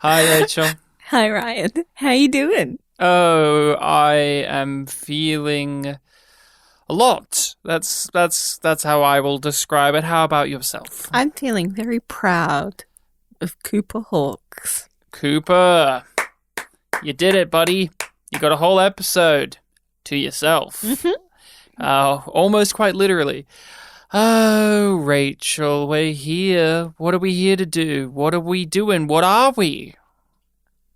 Hi, Rachel. Hi, Ryan. How you doing? Oh, I am feeling a lot. That's how I will describe it. How about yourself? I'm feeling very proud of Cooper Hawkes. Cooper, you did it, buddy. You got a whole episode to yourself. Mm-hmm. Almost quite literally. Oh, Rachel, we're here. What are we here to do? What are we doing? What are we?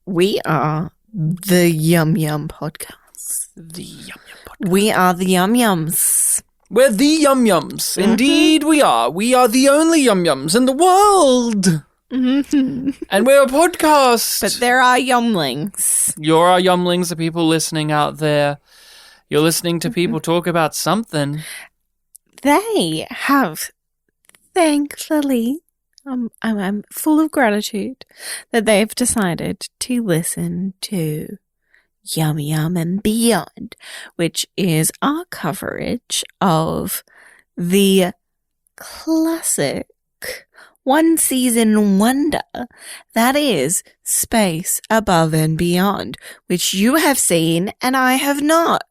We are the YumYumPodcast. The YumYum Podcast. We are the YumYums. We're the YumYums. Indeed we are. We are the only YumYums in the world. Mm-hmm. And we're a podcast. But there are Yumlings. You're our Yumlings, the people listening out there. You're listening to people talk about something. They have, thankfully, I'm full of gratitude that they've decided to listen to Yum Yum and Beyond, which is our coverage of the classic one-season wonder that is Space Above and Beyond, which you have seen and I have not.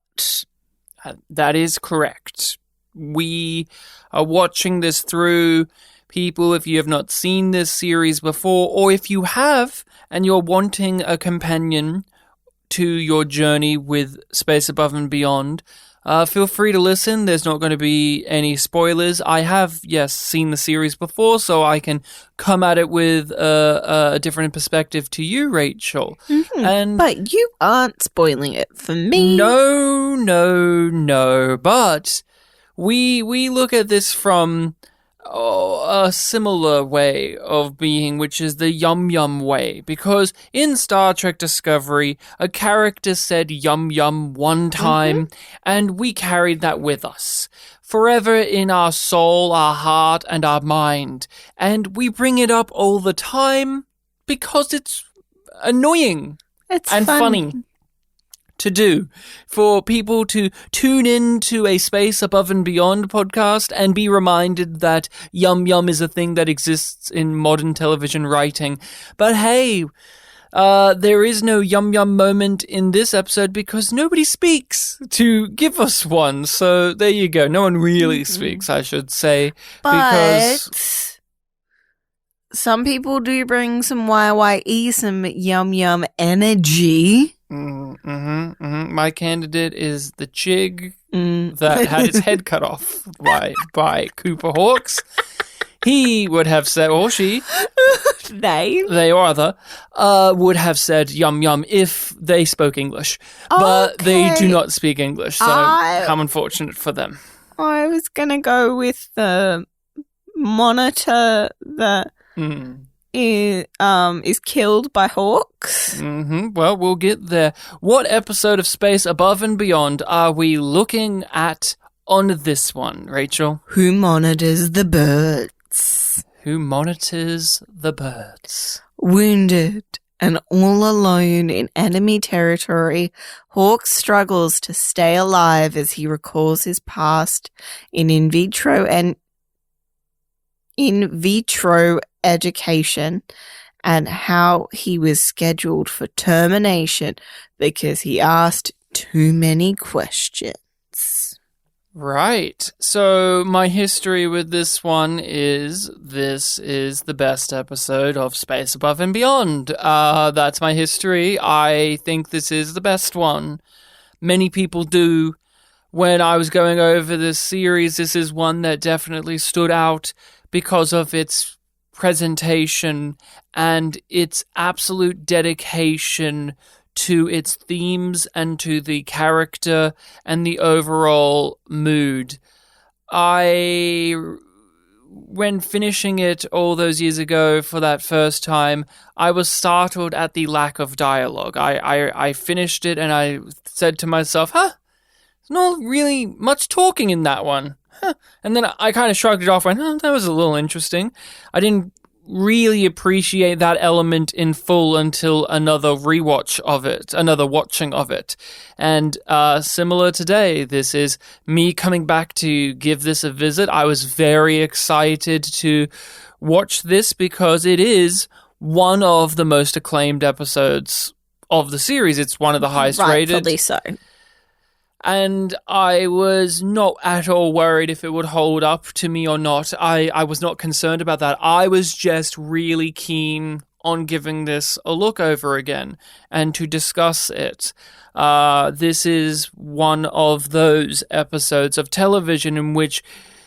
That is correct. We are watching this through. People, if you have not seen this series before, or if you have and you're wanting a companion to your journey with Space Above and Beyond, feel free to listen. There's not going to be any spoilers. I have, yes, seen the series before, so I can come at it with a different perspective to you, Rachel. Mm-hmm. But you aren't spoiling it for me. No. But we look at this from a similar way of being, which is the Yum Yum way, because in Star Trek Discovery, a character said Yum Yum one time, and we carried that with us forever in our soul, our heart, and our mind, and we bring it up all the time because it's annoying and funny to do, for people to tune in to a Space Above and Beyond podcast and be reminded that Yum Yum is a thing that exists in modern television writing. But hey, there is no Yum Yum moment in this episode because nobody speaks to give us one. So there you go. No one really speaks, I should say. But some people do bring some YYE, some Yum Yum energy. My candidate is the Chig that had its head cut off by Cooper Hawkes. He would have said, or she, they or other, would have said Yum Yum if they spoke English. But they do not speak English, so how unfortunate for them. I was going to go with the monitor that is killed by Hawks. Well, we'll get there. What episode of Space Above and Beyond are we looking at on this one, Rachel? Who monitors the birds? Who monitors the birds? Wounded and all alone in enemy territory, Hawks struggles to stay alive as he recalls his past in vitro education and how he was scheduled for termination because he asked too many questions. Right. So my history with this one is this is the best episode of Space Above and Beyond. That's my history. I think this is the best one. Many people do. When I was going over this series, this is one that definitely stood out because of its presentation and its absolute dedication to its themes and to the character and the overall mood. When finishing it all those years ago for that first time, I was startled at the lack of dialogue. I finished it and I said to myself, there's not really much talking in that one. And then I kind of shrugged it off and went, that was a little interesting. I didn't really appreciate that element in full until another watching of it. And similar today, this is me coming back to give this a visit. I was very excited to watch this because it is one of the most acclaimed episodes of the series. It's one of the highest rated. Rightfully so. And I was not at all worried if it would hold up to me or not. I was not concerned about that. I was just really keen on giving this a look over again and to discuss it. This is one of those episodes of television in which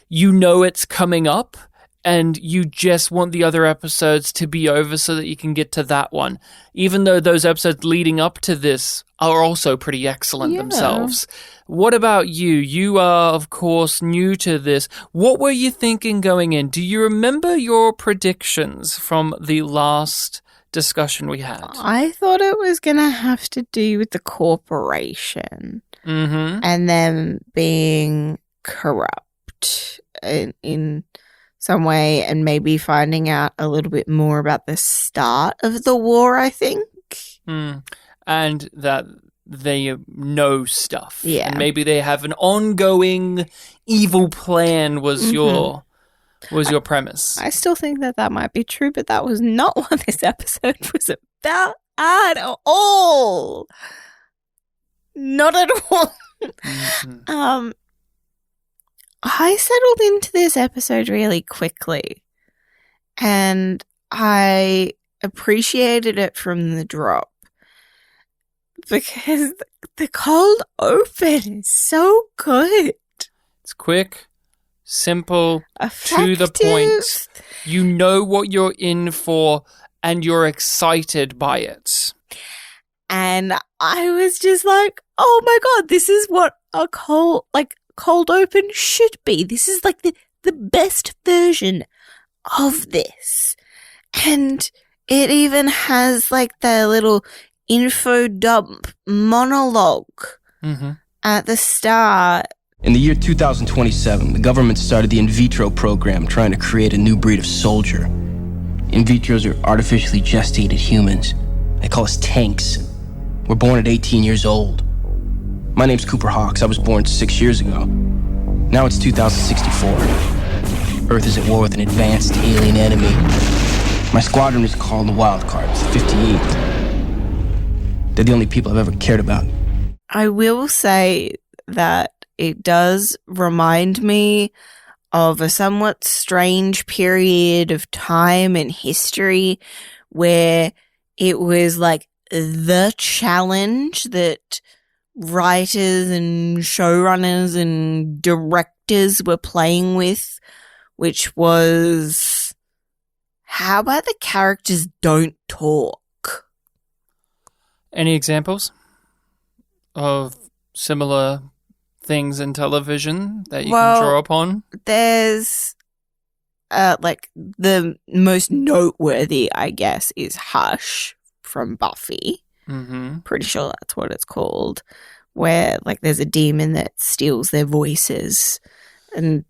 you know it's coming up and you just want the other episodes to be over so that you can get to that one. Even though those episodes leading up to this are also pretty excellent themselves. What about you? You are, of course, new to this. What were you thinking going in? Do you remember your predictions from the last discussion we had? I thought it was going to have to do with the corporation and them being corrupt in some way, and maybe finding out a little bit more about the start of the war, I think. And that they know stuff. Yeah. And maybe they have an ongoing evil plan was your premise. I still think that might be true, but that was not what this episode was about at all. Not at all. I settled into this episode really quickly, and I appreciated it from the drop because the cold open is so good. It's quick, simple, Effective. to the point. You know what you're in for, and you're excited by it. And I was just like, oh my God, this is what a cold open should be. This is like the best version of this. And it even has like the little info dump monologue at the start. In the year 2027, the government started the in vitro program trying to create a new breed of soldier. In vitros are artificially gestated humans. They call us tanks. We're born at 18 years old. My name's Cooper Hawks. I was born 6 years ago. Now it's 2064. Earth is at war with an advanced alien enemy. My squadron is called the Wild Cards, 58th. They're the only people I've ever cared about. I will say that it does remind me of a somewhat strange period of time in history where it was like the challenge that writers and showrunners and directors were playing with, which was, how about the characters don't talk? Any examples of similar things in television that you can draw upon? There's like the most noteworthy, I guess, is Hush from Buffy. Pretty sure that's what it's called, where like there's a demon that steals their voices, and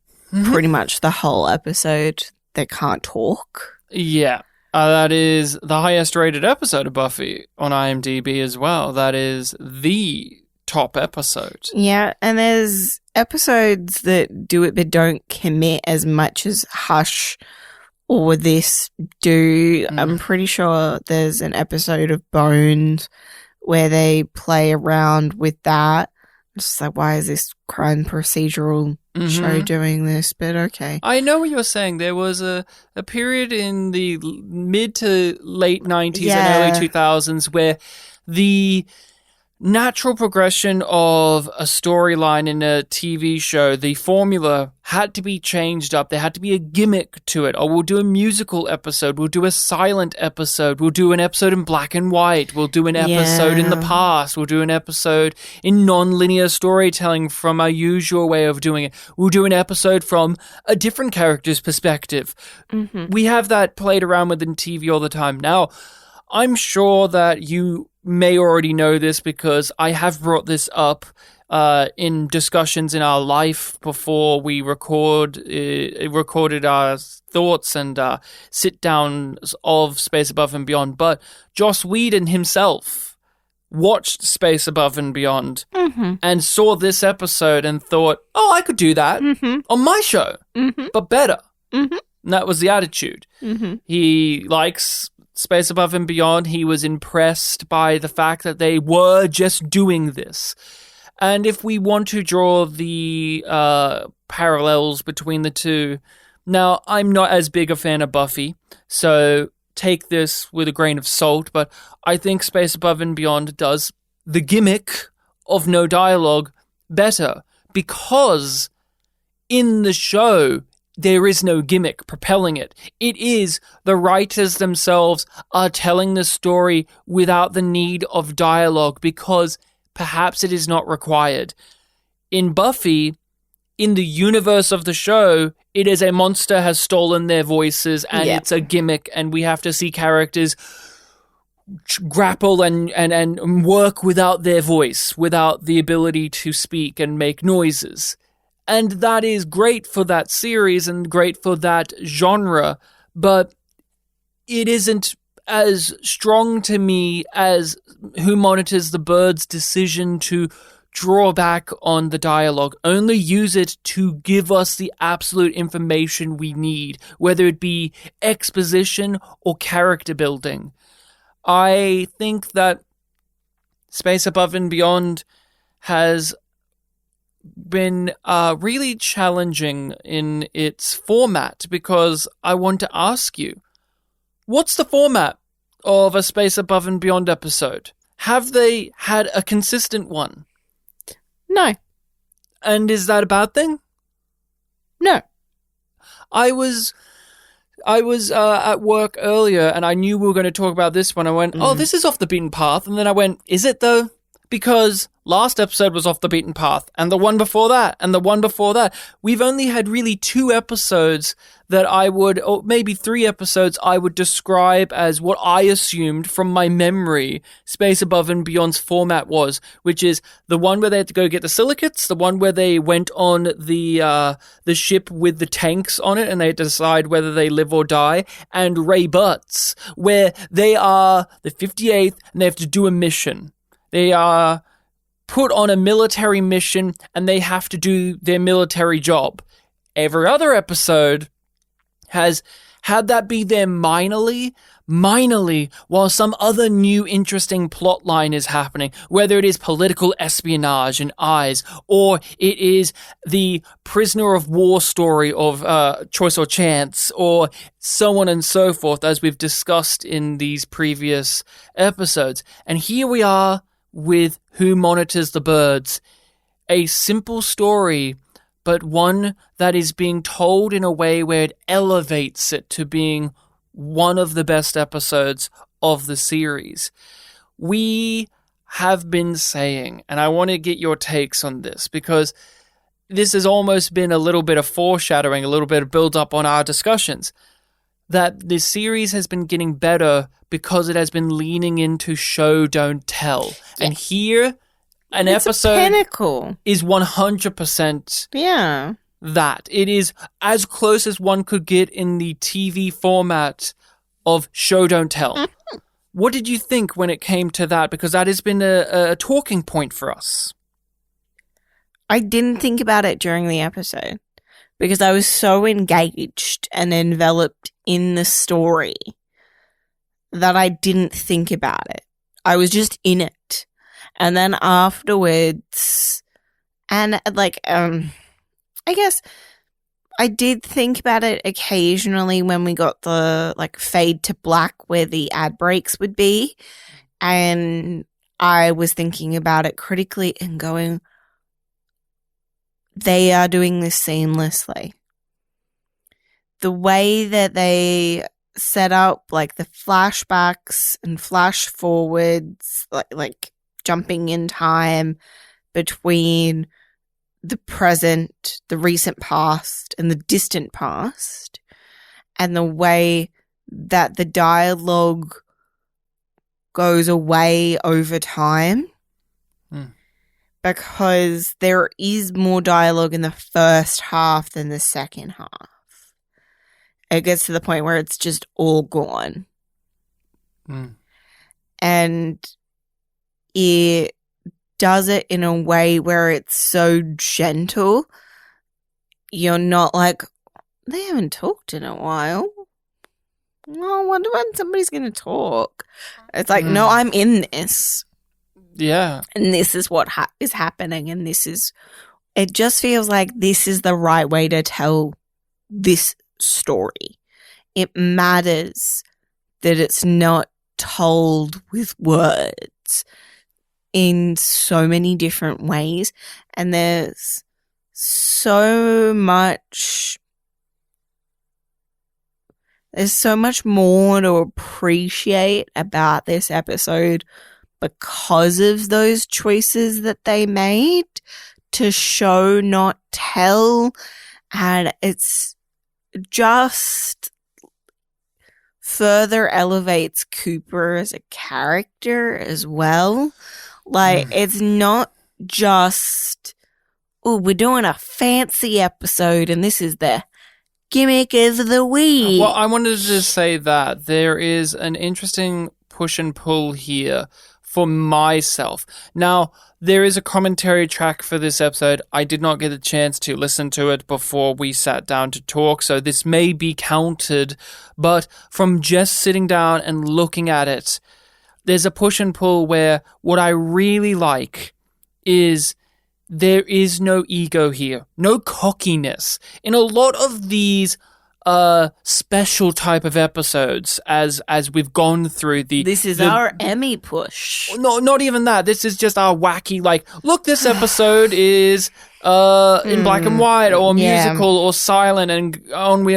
pretty much the whole episode they can't talk. Yeah. That is the highest rated episode of Buffy on IMDb as well. That is the top episode. Yeah, and there's episodes that do it but don't commit as much as Hush or this do. I'm pretty sure there's an episode of Bones where they play around with that. It's just like, why is this crime procedural show doing this? But okay. I know what you're saying. There was a period in the mid to late 90s and early 2000s where the natural progression of a storyline in a TV show, the formula had to be changed up. There had to be a gimmick to it. Oh, we'll do a musical episode. We'll do a silent episode. We'll do an episode in black and white. We'll do an episode in the past. We'll do an episode in non-linear storytelling from our usual way of doing it. We'll do an episode from a different character's perspective. We have that played around with in TV all the time. Now, I'm sure that you may already know this because I have brought this up in discussions in our life before we recorded our thoughts and sit-downs of Space Above and Beyond. But Joss Whedon himself watched Space Above and Beyond and saw this episode and thought, oh, I could do that on my show, but better. And that was the attitude. He likes Space Above and Beyond, he was impressed by the fact that they were just doing this. And if we want to draw the parallels between the two, now, I'm not as big a fan of Buffy, so take this with a grain of salt, but I think Space Above and Beyond does the gimmick of no dialogue better, because in the show, there is no gimmick propelling it. It is the writers themselves are telling the story without the need of dialogue, because perhaps it is not required. In Buffy, in the universe of the show, it is a monster has stolen their voices, and it's a gimmick, and we have to see characters grapple and work without their voice, without the ability to speak and make noises. And that is great for that series and great for that genre, but it isn't as strong to me as Who Monitors the Bird's decision to draw back on the dialogue. Only use it to give us the absolute information we need, whether it be exposition or character building. I think that Space Above and Beyond has been really challenging in its format, because I want to ask you, what's the format of a Space Above and Beyond episode? Have they had a consistent one? No. And is that a bad thing? No. I was at work earlier, and I knew we were going to talk about this one. I went, oh, this is off the beaten path. And then I went, is it though? Because last episode was off the beaten path, and the one before that, and the one before that. We've only had really 2 episodes that I would, or maybe 3 episodes I would describe as what I assumed from my memory Space Above and Beyond's format was, which is the one where they had to go get the silicates, the one where they went on the ship with the tanks on it, and they had to decide whether they live or die, and Ray Butts, where they are the 58th, and they have to do a mission. They are put on a military mission, and they have to do their military job. Every other episode has had that be there minorly, while some other new interesting plot line is happening, whether it is political espionage and eyes, or it is the prisoner of war story of Choice or Chance, or so on and so forth, as we've discussed in these previous episodes. And here we are with Who Monitors the Birds, a simple story, but one that is being told in a way where it elevates it to being one of the best episodes of the series. We have been saying, and I want to get your takes on this, because this has almost been a little bit of foreshadowing, a little bit of build-up on our discussions, that this series has been getting better because it has been leaning into show, don't tell. Yes. And here, it's episode a pinnacle. Is 100% that. It is as close as one could get in the TV format of show, don't tell. Mm-hmm. What did you think when it came to that? Because that has been a talking point for us. I didn't think about it during the episode, because I was so engaged and enveloped in the story that I didn't think about it. I was just in it. And then afterwards, and I guess I did think about it occasionally when we got the fade to black where the ad breaks would be. And I was thinking about it critically and going, they are doing this seamlessly. The way that they set up the flashbacks and flash forwards, like jumping in time between the present, the recent past, and the distant past, and the way that the dialogue goes away over time. Because there is more dialogue in the first half than the second half. It gets to the point where it's just all gone. And it does it in a way where it's so gentle. You're not like, they haven't talked in a while. Oh, I wonder when somebody's going to talk. It's like, no, I'm in this. Yeah. And this is what is happening. And it just feels like this is the right way to tell this story. It matters that it's not told with words in so many different ways. And there's so much more to appreciate about this episode because of those choices that they made to show, not tell. And it's just further elevates Cooper as a character as well. Like, it's not just, oh, we're doing a fancy episode and this is the gimmick of the week. Well, I wanted to just say that there is an interesting push and pull here for myself. Now, there is a commentary track for this episode. I did not get a chance to listen to it before we sat down to talk, so this may be counted, but from just sitting down and looking at it, there's a push and pull where what I really like is there is no ego here, no cockiness. In a lot of these special type of episodes, as we've gone through this is our Emmy push. No, not even that. This is just our wacky, like, look, this episode is in black and white or musical or silent, and on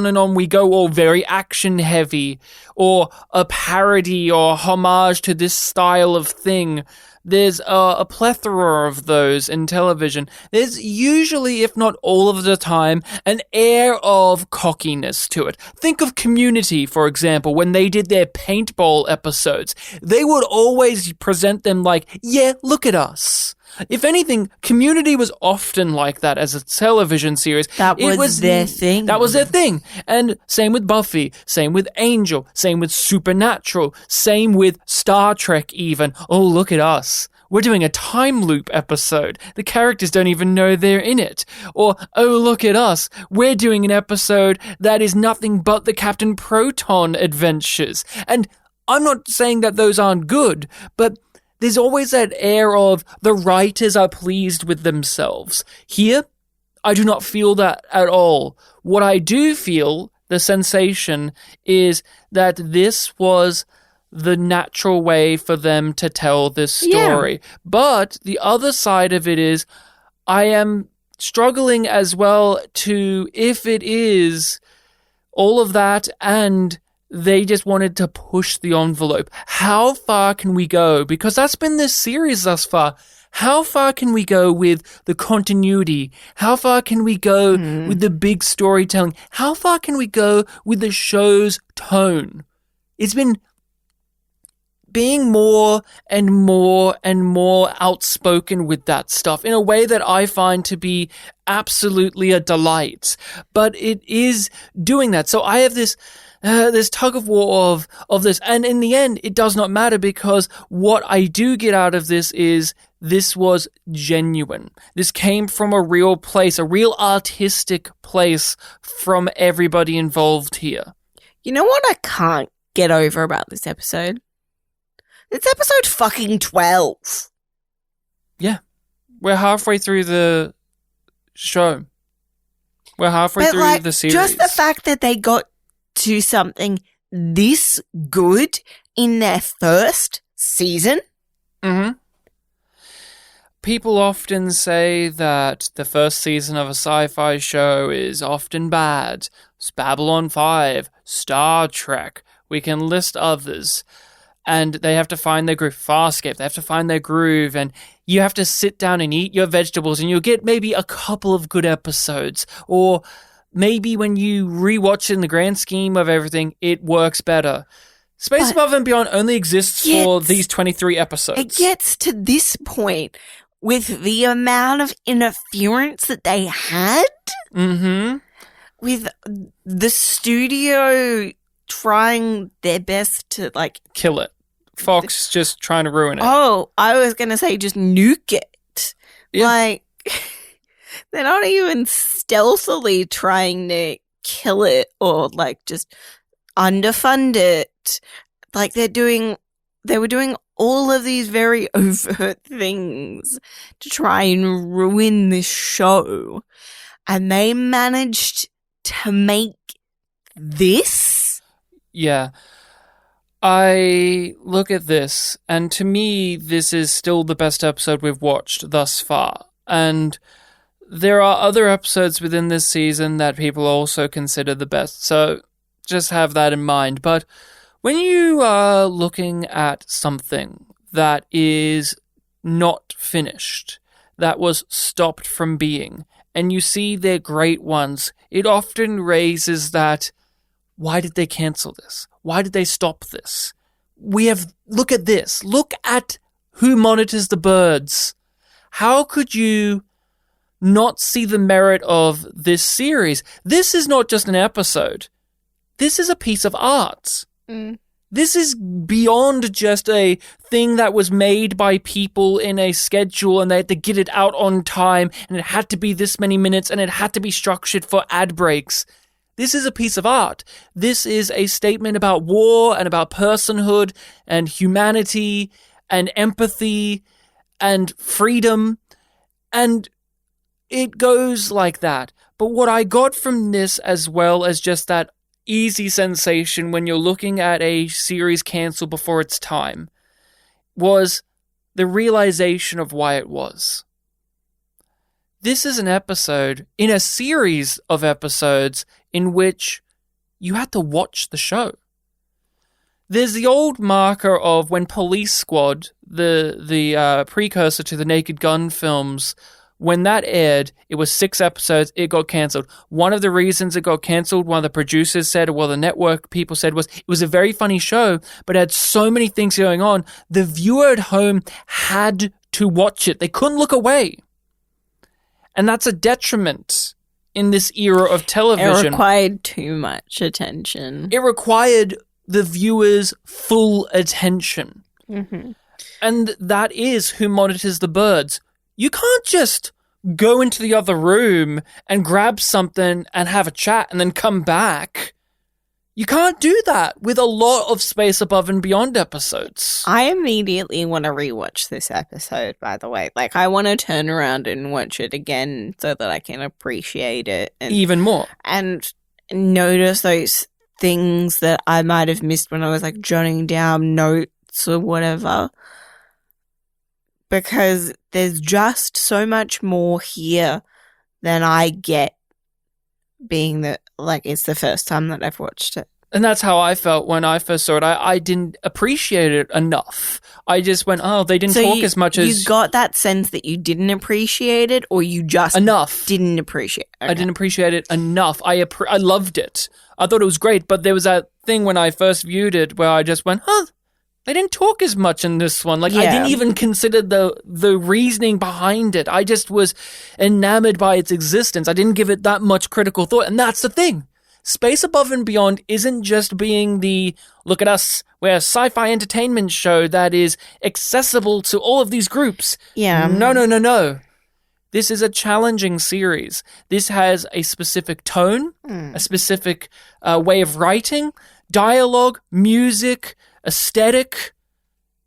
and on we go, or very action heavy, or a parody or homage to this style of thing. There's a plethora of those in television. There's usually, if not all of the time, an air of cockiness to it. Think of Community, for example, when they did their paintball episodes. They would always present them like, yeah, look at us. If anything, Community was often like that as a television series. That was their thing. That was their thing. And same with Buffy, same with Angel, same with Supernatural, same with Star Trek even. Oh, look at us. We're doing a time loop episode. The characters don't even know they're in it. Or, oh, look at us. We're doing an episode that is nothing but the Captain Proton adventures. And I'm not saying that those aren't good, but there's always that air of the writers are pleased with themselves. Here, I do not feel that at all. What I do feel, the sensation, is that this was the natural way for them to tell this story. Yeah. But the other side of it is, I am struggling as well to, if it is all of that and they just wanted to push the envelope. How far can we go? Because that's been this series thus far. How far can we go with the continuity? How far can we go with the big storytelling? How far can we go with the show's tone? It's been being more and more and more outspoken with that stuff in a way that I find to be absolutely a delight. But it is doing that. So I have this tug of war of this, and in the end it does not matter, because what I do get out of this is this was genuine. This came from a real place, a real artistic place from everybody involved here. You know what I can't get over about this episode? It's episode fucking 12. Yeah. We're halfway through the show. We're halfway through the series. Just the fact that they got to something this good in their first season. Mm-hmm. People often say that the first season of a sci-fi show is often bad. It's Babylon 5, Star Trek. We can list others. And they have to find their groove. Farscape, they have to find their groove. And you have to sit down and eat your vegetables, and you'll get maybe a couple of good episodes. Or maybe when you rewatch it in the grand scheme of everything, it works better. Space Above and Beyond only exists for these 23 episodes. It gets to this point with the amount of interference that they had. Mm-hmm. With the studio trying their best to, like, kill it. Fox just trying to ruin it. Oh, I was going to say just nuke it. Yeah. Like, they're not even stealthily trying to kill it or, like, just underfunded. Like they were doing all of these very overt things to try and ruin this show. And they managed to make this? Yeah. I look at this, and to me, this is still the best episode we've watched thus far. And there are other episodes within this season that people also consider the best, so just have that in mind. But when you are looking at something that is not finished, that was stopped from being, and you see their great ones, it often raises that, why did they cancel this? Why did they stop this? Look at this. Look at who monitors the birds. How could you not see the merit of this series? This is not just an episode. This is a piece of art. This is beyond just a thing that was made by people in a schedule and they had to get it out on time and it had to be this many minutes and it had to be structured for ad breaks. This is a piece of art. This is a statement about war and about personhood and humanity and empathy and freedom. And it goes like that. But what I got from this, as well as just that easy sensation when you're looking at a series cancelled before its time, was the realization of why it was. This is an episode in a series of episodes in which you had to watch the show. There's the old marker of when Police Squad, the precursor to the Naked Gun films, when that aired, it was 6 episodes, it got cancelled. One of the reasons it got cancelled, one of the producers said, or the network people said, was it was a very funny show, but it had so many things going on, the viewer at home had to watch it. They couldn't look away. And that's a detriment in this era of television. It required too much attention. It required the viewer's full attention. Mm-hmm. And that is who monitors the birds. You can't just go into the other room and grab something and have a chat and then come back. You can't do that with a lot of Space Above and Beyond episodes. I immediately want to rewatch this episode, by the way. Like, I want to turn around and watch it again so that I can appreciate it. And, even more. And notice those things that I might have missed when I was, like, jotting down notes or whatever. Because there's just so much more here than I get being that, like, it's the first time that I've watched it. And that's how I felt when I first saw it. I didn't appreciate it enough. I just went, oh, they didn't talk as much as... You got that sense that you didn't appreciate it, or you just... Enough. Didn't appreciate it? Okay. I didn't appreciate it enough. I loved it. I thought it was great, but there was that thing when I first viewed it where I just went, they didn't talk as much in this one. Like, yeah. I didn't even consider the reasoning behind it. I just was enamored by its existence. I didn't give it that much critical thought, and that's the thing. Space Above and Beyond isn't just being the, look at us, we're a sci-fi entertainment show that is accessible to all of these groups. Yeah. No. This is a challenging series. This has a specific tone, a specific way of writing, dialogue, music, aesthetic.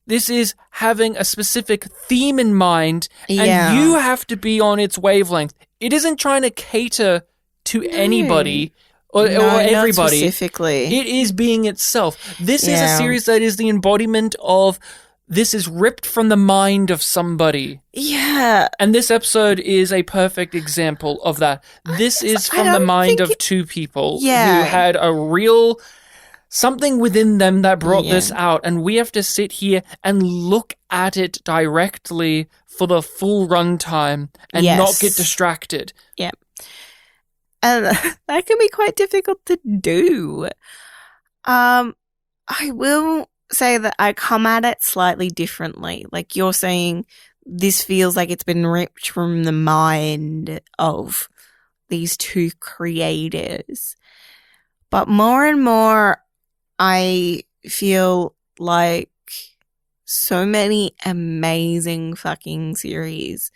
This is having a specific theme in mind, and you have to be on its wavelength. It isn't trying to cater to anybody or everybody. Not specifically. It is being itself. This is a series that is the embodiment of, this is ripped from the mind of somebody. Yeah. And this episode is a perfect example of that. This is from the mind of two people who had a real... something within them that brought this out, and we have to sit here and look at it directly for the full runtime and not get distracted. Yeah. And that can be quite difficult to do. I will say that I come at it slightly differently. Like you're saying, this feels like it's been ripped from the mind of these two creators. But more and more, I feel like so many amazing fucking series,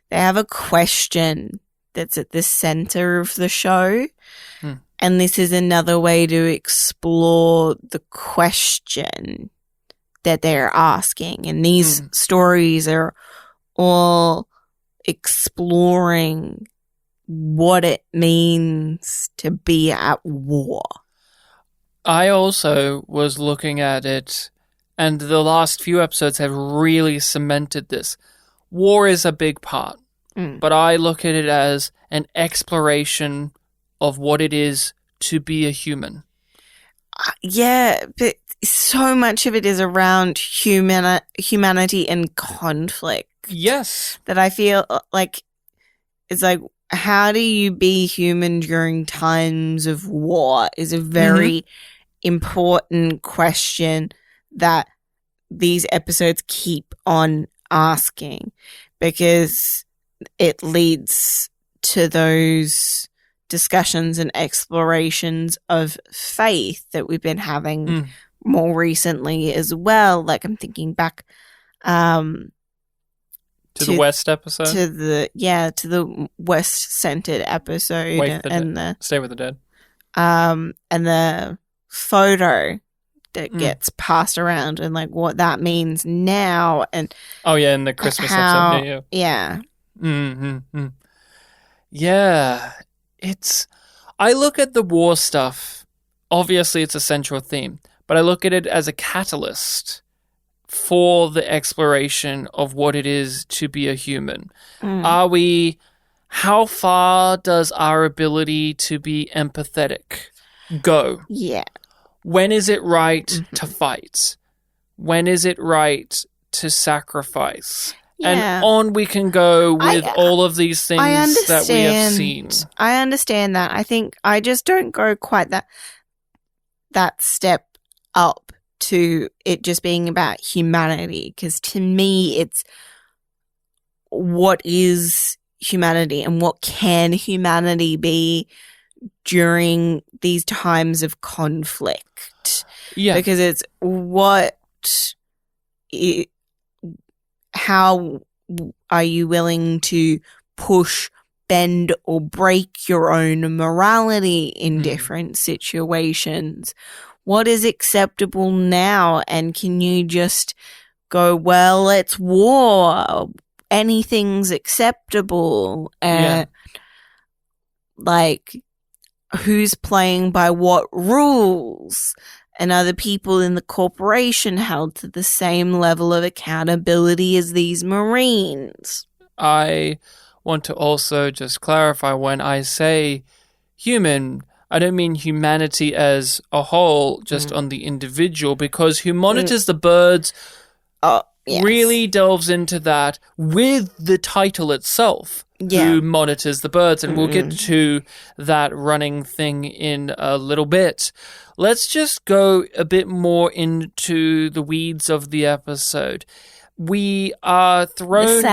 they have a question that's at the center of the show. And this is another way to explore the question that they're asking. And these stories are all exploring what it means to be at war. I also was looking at it, and the last few episodes have really cemented this. War is a big part, but I look at it as an exploration of what it is to be a human. Yeah, but so much of it is around humanity and conflict. Yes. That I feel like it's like, how do you be human during times of war is a very important question that these episodes keep on asking, because it leads to those discussions and explorations of faith that we've been having more recently as well. Like, I'm thinking back to the West episode? To the West-centered episode. Stay with the Dead. And the photo that gets passed around and like what that means now. And in the Christmas episode. Yeah. Mm-hmm. Yeah. I look at the war stuff, obviously it's a central theme, but I look at it as a catalyst for the exploration of what it is to be a human. How far does our ability to be empathetic go? Yeah. When is it right to fight? When is it right to sacrifice? Yeah. And on we can go with all of these things that we have seen. I understand that. I think I just don't go quite that step up to it just being about humanity, because to me it's what is humanity and what can humanity be during these times of conflict. Yeah. Because it's how are you willing to push, bend, or break your own morality in different situations? What is acceptable now? And can you just go, well, it's war, anything's acceptable? And like, who's playing by what rules? And are the people in the corporation held to the same level of accountability as these Marines? I want to also just clarify, when I say human, I don't mean humanity as a whole, just on the individual, because who monitors the birds really delves into that with the title itself. Who monitors the birds, and we'll get to that running thing in a little bit. Let's just go a bit more into the weeds of the episode. We are thrown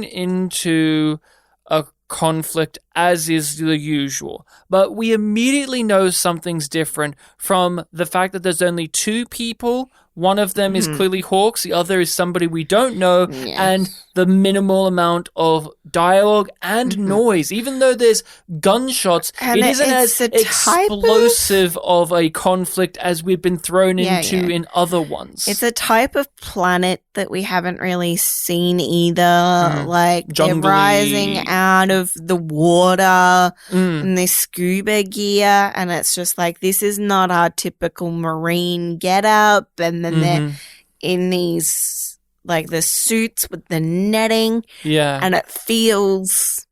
into a conflict as is the usual, but we immediately know something's different from the fact that there's only two people. One of them is clearly Hawks, the other is somebody we don't know, and the minimal amount of dialogue and noise. Even though there's gunshots, it isn't as explosive of a conflict as we've been thrown into in other ones. It's a type of planet that we haven't really seen either. Like, they're rising out of the water in this scuba gear, and it's just like, this is not our typical Marine get-up, and then they're in these, like, the suits with the netting. Yeah. And it feels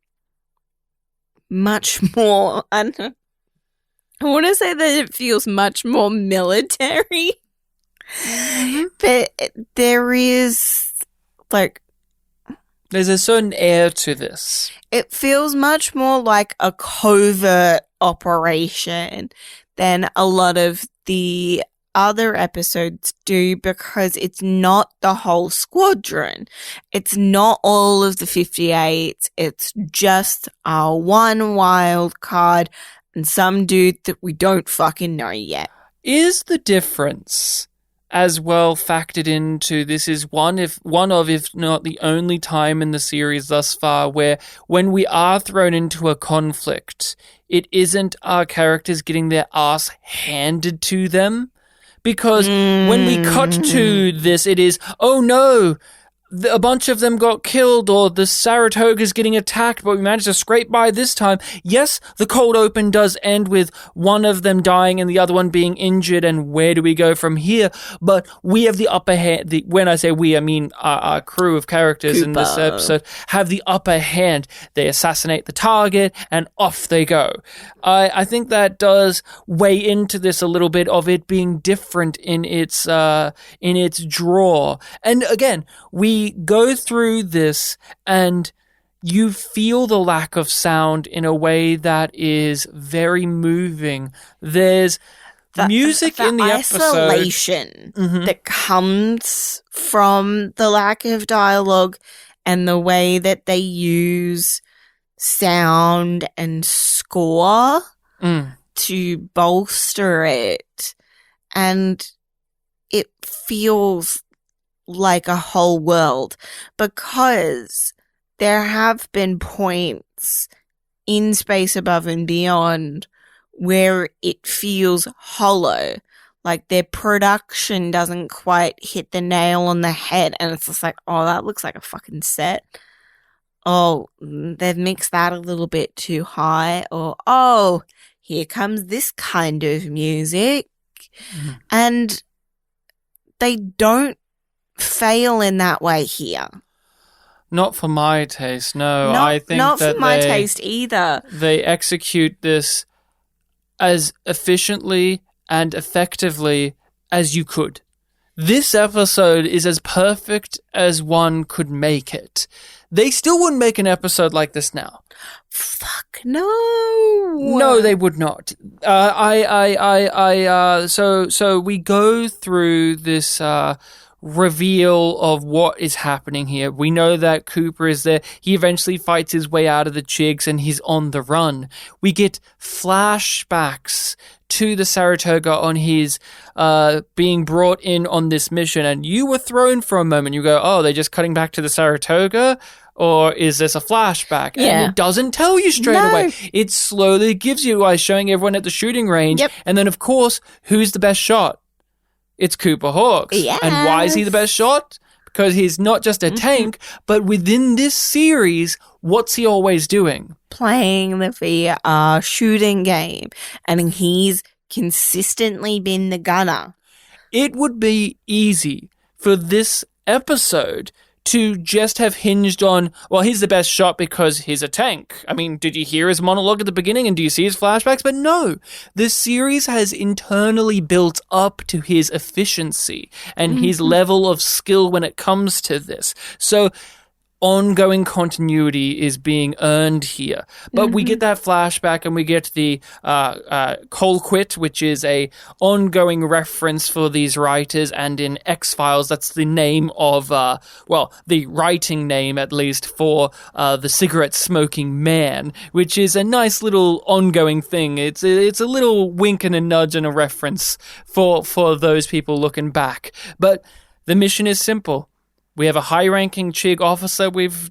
much more, I want to say that it feels much more military. But there is, like, there's a certain air to this. It feels much more like a covert operation than a lot of the other episodes do, because it's not the whole squadron. It's not all of the 58. It's just our one wild card and some dude that we don't fucking know yet. Is the difference as well factored into this is one of, if not the only time in the series thus far where when we are thrown into a conflict, it isn't our characters getting their ass handed to them. Because when we cut to this, it is, oh no, a bunch of them got killed, or the Saratoga's getting attacked, but we managed to scrape by this time. Yes, the cold open does end with one of them dying and the other one being injured, and where do we go from here? But we have the upper hand. When I say we, I mean our crew of characters in this episode have the upper hand. They assassinate the target, and off they go. I think that does weigh into this a little bit of it being different in its draw. And again, we go through this and you feel the lack of sound in a way that is very moving. There's music in the isolation that comes from the lack of dialogue and the way that they use sound and score to bolster it. And it feels like a whole world, because there have been points in Space Above and Beyond where it feels hollow, like their production doesn't quite hit the nail on the head, and it's just like, oh, that looks like a fucking set. Oh, they've mixed that a little bit too high, or oh, here comes this kind of music. And they don't fail in that way here. Not for my taste, no. I think not that for my taste either. They execute this as efficiently and effectively as you could. This episode is as perfect as one could make it. They still wouldn't make an episode like this now. Fuck no. No, they would not. So we go through this reveal of what is happening here. We know that Cooper is there. He eventually fights his way out of the Chigs and he's on the run. We get flashbacks to the Saratoga on his being brought in on this mission, and you were thrown for a moment. You go, oh, they're just cutting back to the Saratoga? Or is this a flashback? Yeah. And it doesn't tell you straight away. It slowly gives you by showing everyone at the shooting range. Yep. And then, of course, who's the best shot? It's Cooper Hawks. Yes. And why is he the best shot? Because he's not just a tank, but within this series, what's he always doing? Playing the VR shooting game. And he's consistently been the gunner. It would be easy for this episode to just have hinged on, well, he's the best shot because he's a tank. I mean, did you hear his monologue at the beginning and do you see his flashbacks? But no, this series has internally built up to his efficiency and his level of skill when it comes to this. So ongoing continuity is being earned here. But we get that flashback and we get the Colquitt, which is a ongoing reference for these writers, and in X-Files, that's the name of, the writing name at least for the cigarette-smoking man, which is a nice little ongoing thing. It's a little wink and a nudge and a reference for those people looking back. But the mission is simple. We have a high-ranking Chig officer. We've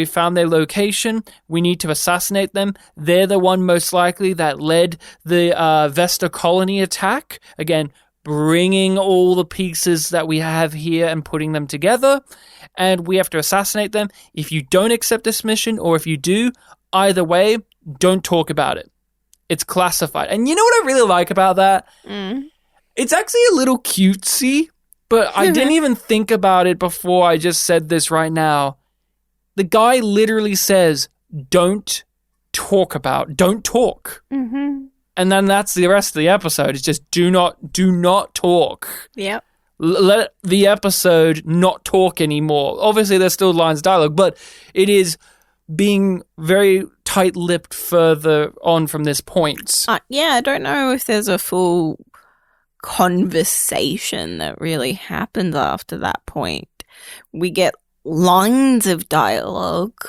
found their location. We need to assassinate them. They're the one most likely that led the Vesta colony attack. Again, bringing all the pieces that we have here and putting them together. And we have to assassinate them. If you don't accept this mission, or if you do, either way, don't talk about it. It's classified. And you know what I really like about that? It's actually a little cutesy. But I didn't even think about it before I just said this right now. The guy literally says, don't talk. And then that's the rest of the episode. It's just do not talk. Yep. Let the episode not talk anymore. Obviously, there's still lines of dialogue, but it is being very tight-lipped further on from this point. I don't know if there's a full conversation that really happens after that point. We get lines of dialogue,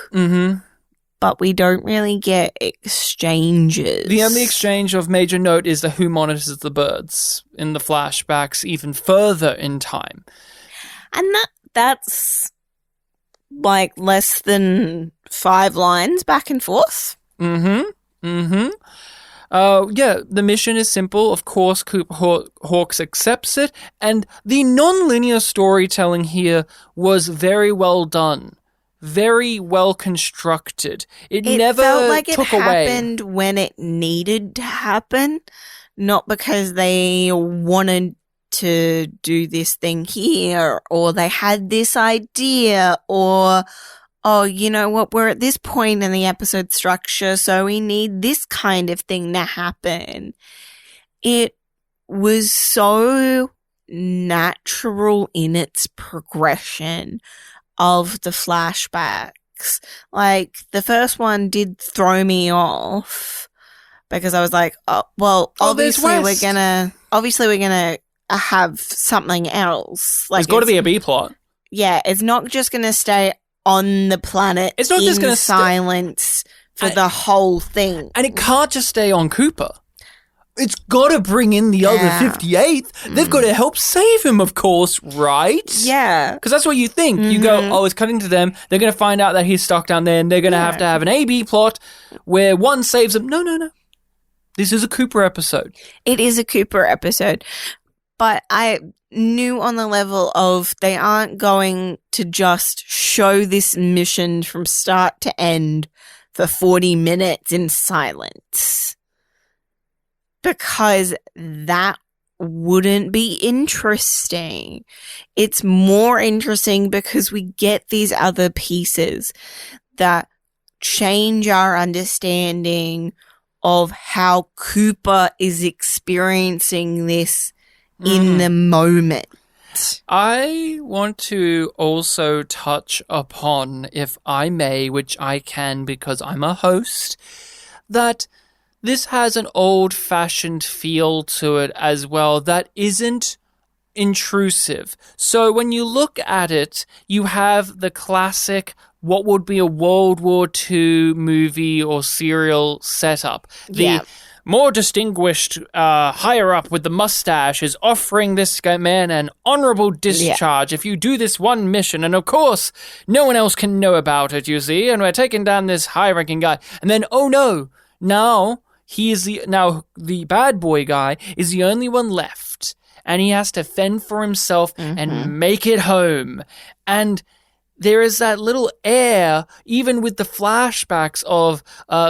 but we don't really get exchanges. The only exchange of major note is the who monitors the birds in the flashbacks even further in time. And that's like less than 5 lines back and forth. The mission is simple. Of course, Cooper Hawks accepts it, and the non-linear storytelling here was very well done. Very well constructed. It never felt like took it away. happened when it needed to happen, not because they wanted to do this thing here, or they had this idea, or, oh, you know what, we're at this point in the episode structure, so we need this kind of thing to happen. It was so natural in its progression of the flashbacks. Like, the first one did throw me off because I was like, oh, well, obviously we're gonna have something else. Like, There's got to be a B plot. Yeah, it's not just gonna stay on the planet. It's not just gonna silence for the whole thing, and it can't just stay on Cooper. It's got to bring in the other 58th. They've got to help save him, of course, right? Yeah. Because that's what you think. You go, oh, it's cutting to them. They're going to find out that he's stuck down there, and they're going to have an A-B plot where one saves him. No. This is a Cooper episode. It is a Cooper episode. But I knew on the level of they aren't going to just show this mission from start to end for 40 minutes in silence. Because that wouldn't be interesting. It's more interesting because we get these other pieces that change our understanding of how Cooper is experiencing this in the moment. I want to also touch upon, if I may, which I can because I'm a host, that this has an old-fashioned feel to it as well that isn't intrusive. So when you look at it, you have the classic, what would be a World War II movie or serial setup. The more distinguished higher up with the mustache is offering this man an honorable discharge if you do this one mission. And of course, no one else can know about it, you see. And we're taking down this high-ranking guy. And then, oh no, now the bad boy guy is the only one left, and he has to fend for himself and make it home. And there is that little air, even with the flashbacks of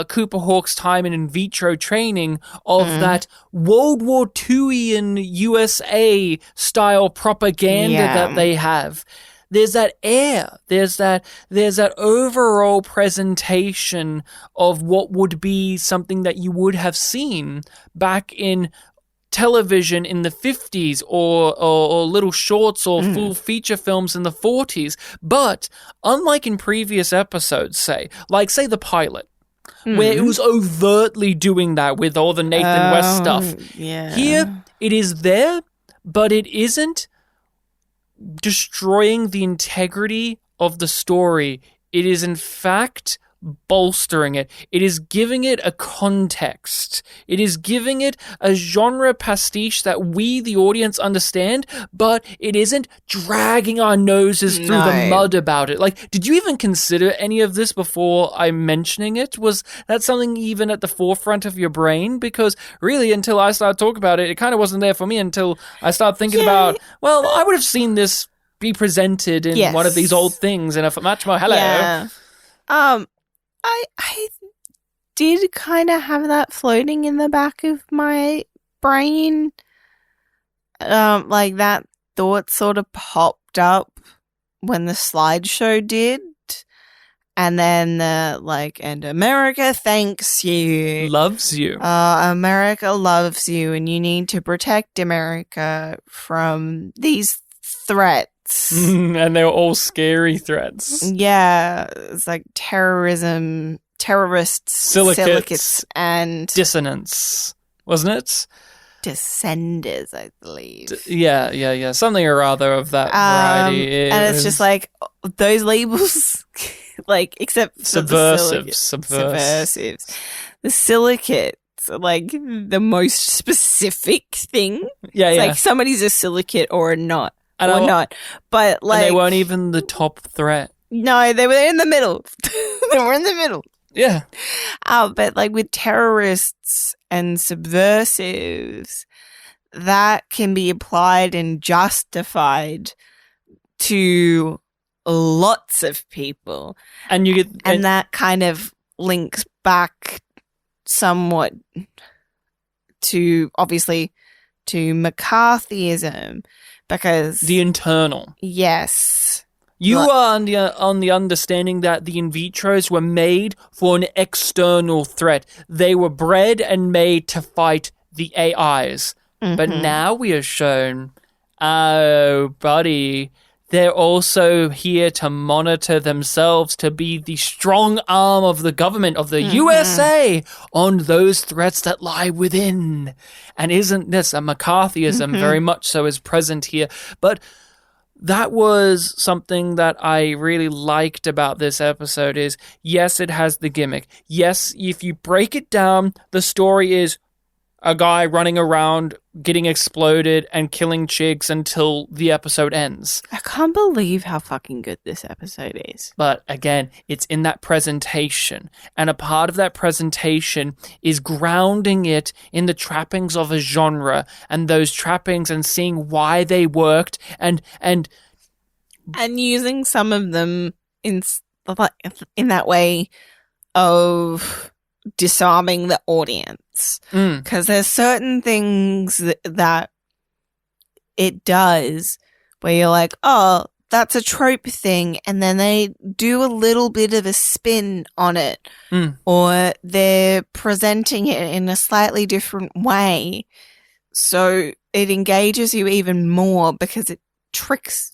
Cooper Hawk's time in vitro training, of that World War II-ian USA style propaganda that they have. There's that air. There's that overall presentation of what would be something that you would have seen back in television in the 50s or little shorts or full feature films in the 40s. But unlike in previous episodes, say the pilot, where it was overtly doing that with all the Nathan West stuff. Yeah. Here, it is there, but it isn't destroying the integrity of the story. It is in fact bolstering it. It is giving it a context. It is giving it a genre pastiche that we, the audience, understand, but it isn't dragging our noses through the mud about it. Like, did you even consider any of this before I'm mentioning it? Was that something even at the forefront of your brain? Because really, until I started talking about it, it kind of wasn't there for me until I started thinking about, well, I would have seen this be presented in one of these old things in a much more hello. Yeah. I did kind of have that floating in the back of my brain. Like that thought sort of popped up when the slideshow did. And then and America thanks you. Loves you. America loves you, and you need to protect America from these threats. And they were all scary threats. Yeah, it's like terrorism, terrorists, silicates, and dissonance, wasn't it? Descenders, I believe. Yeah. Something or other of that variety. And it's just like those labels, like, except for subversives. The silicates are like the most specific thing. Yeah. Like somebody's a silicate or not. But like, and they weren't even the top threat. No, they were in the middle. They were in the middle. Yeah. But like with terrorists and subversives, that can be applied and justified to lots of people. And you get and that kind of links back somewhat to, obviously, to McCarthyism, because the internal. yes, You are on the understanding that the in vitros were made for an external threat. They were bred and made to fight the AIs. But now we are shown, oh, buddy, they're also here to monitor themselves, to be the strong arm of the government of the USA on those threats that lie within. And isn't this a McCarthyism very much so is present here? But that was something that I really liked about this episode is, yes, it has the gimmick. Yes, if you break it down, the story is a guy running around, getting exploded, and killing chicks until the episode ends. I can't believe how fucking good this episode is. But again, it's in that presentation. And a part of that presentation is grounding it in the trappings of a genre and those trappings and seeing why they worked and using some of them in that way of disarming the audience. Because there's certain things that it does where you're like, oh, that's a trope thing, and then they do a little bit of a spin on it, or they're presenting it in a slightly different way, so it engages you even more because it tricks.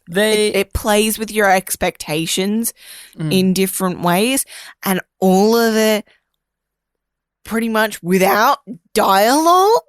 It plays with your expectations in different ways, and all of it pretty much without dialogue.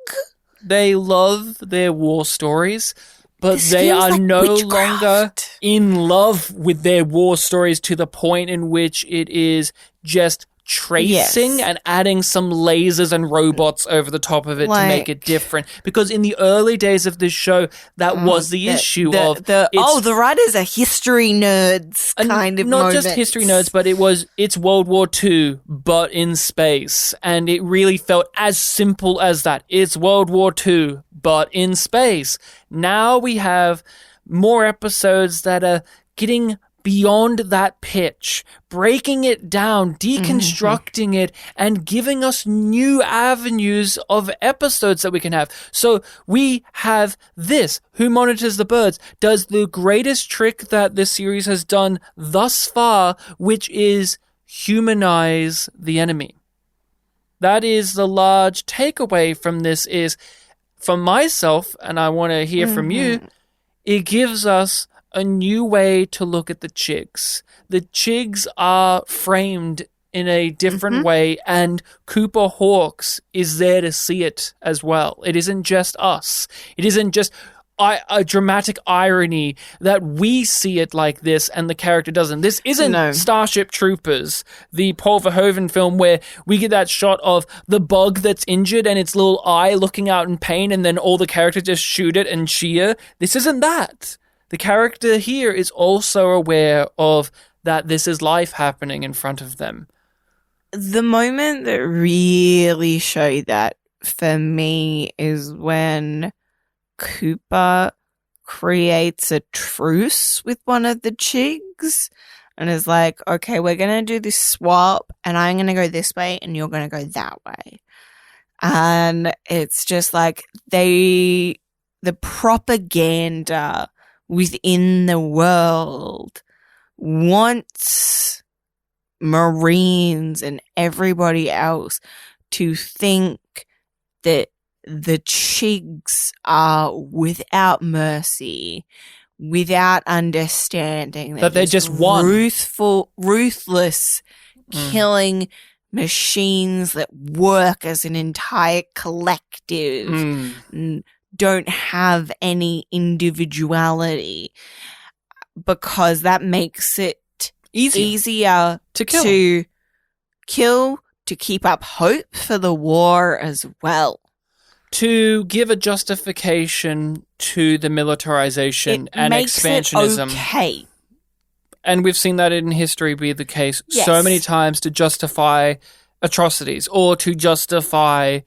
They love their war stories, but they are like no witchcraft. longer in love with their war stories to the point in which it is just tracing and adding some lasers and robots over the top of it to make it different. Because in the early days of this show, that was the issue the writers are history nerds kind of not moments. just history nerds, but it's World War II, but in space. And it really felt as simple as that. It's World War II, but in space. Now we have more episodes that are getting beyond that pitch, breaking it down, deconstructing it, and giving us new avenues of episodes that we can have. So we have this. Who Monitors the Birds does the greatest trick that this series has done thus far, which is humanize the enemy. That is the large takeaway from this is, for myself, and I want to hear from you, it gives us a new way to look at the Chigs. The Chigs are framed in a different way, and Cooper Hawkes is there to see it as well. It isn't just us. It isn't just a dramatic irony that we see it like this and the character doesn't. This isn't Starship Troopers, the Paul Verhoeven film where we get that shot of the bug that's injured and its little eye looking out in pain and then all the characters just shoot it and cheer. This isn't that. The character here is also aware of that this is life happening in front of them. The moment that really showed that for me is when Cooper creates a truce with one of the Chigs and is like, okay, we're going to do this swap and I'm going to go this way and you're going to go that way. And it's just like the propaganda within the world wants Marines and everybody else to think that the Chigs are without mercy, without understanding. That they're just one. Ruthless killing machines that work as an entire collective and don't have any individuality, because that makes it easier to kill, to keep up hope for the war as well. To give a justification to the militarization and expansionism. It makes it okay. And we've seen that in history be the case Yes. so many times to justify atrocities or to justify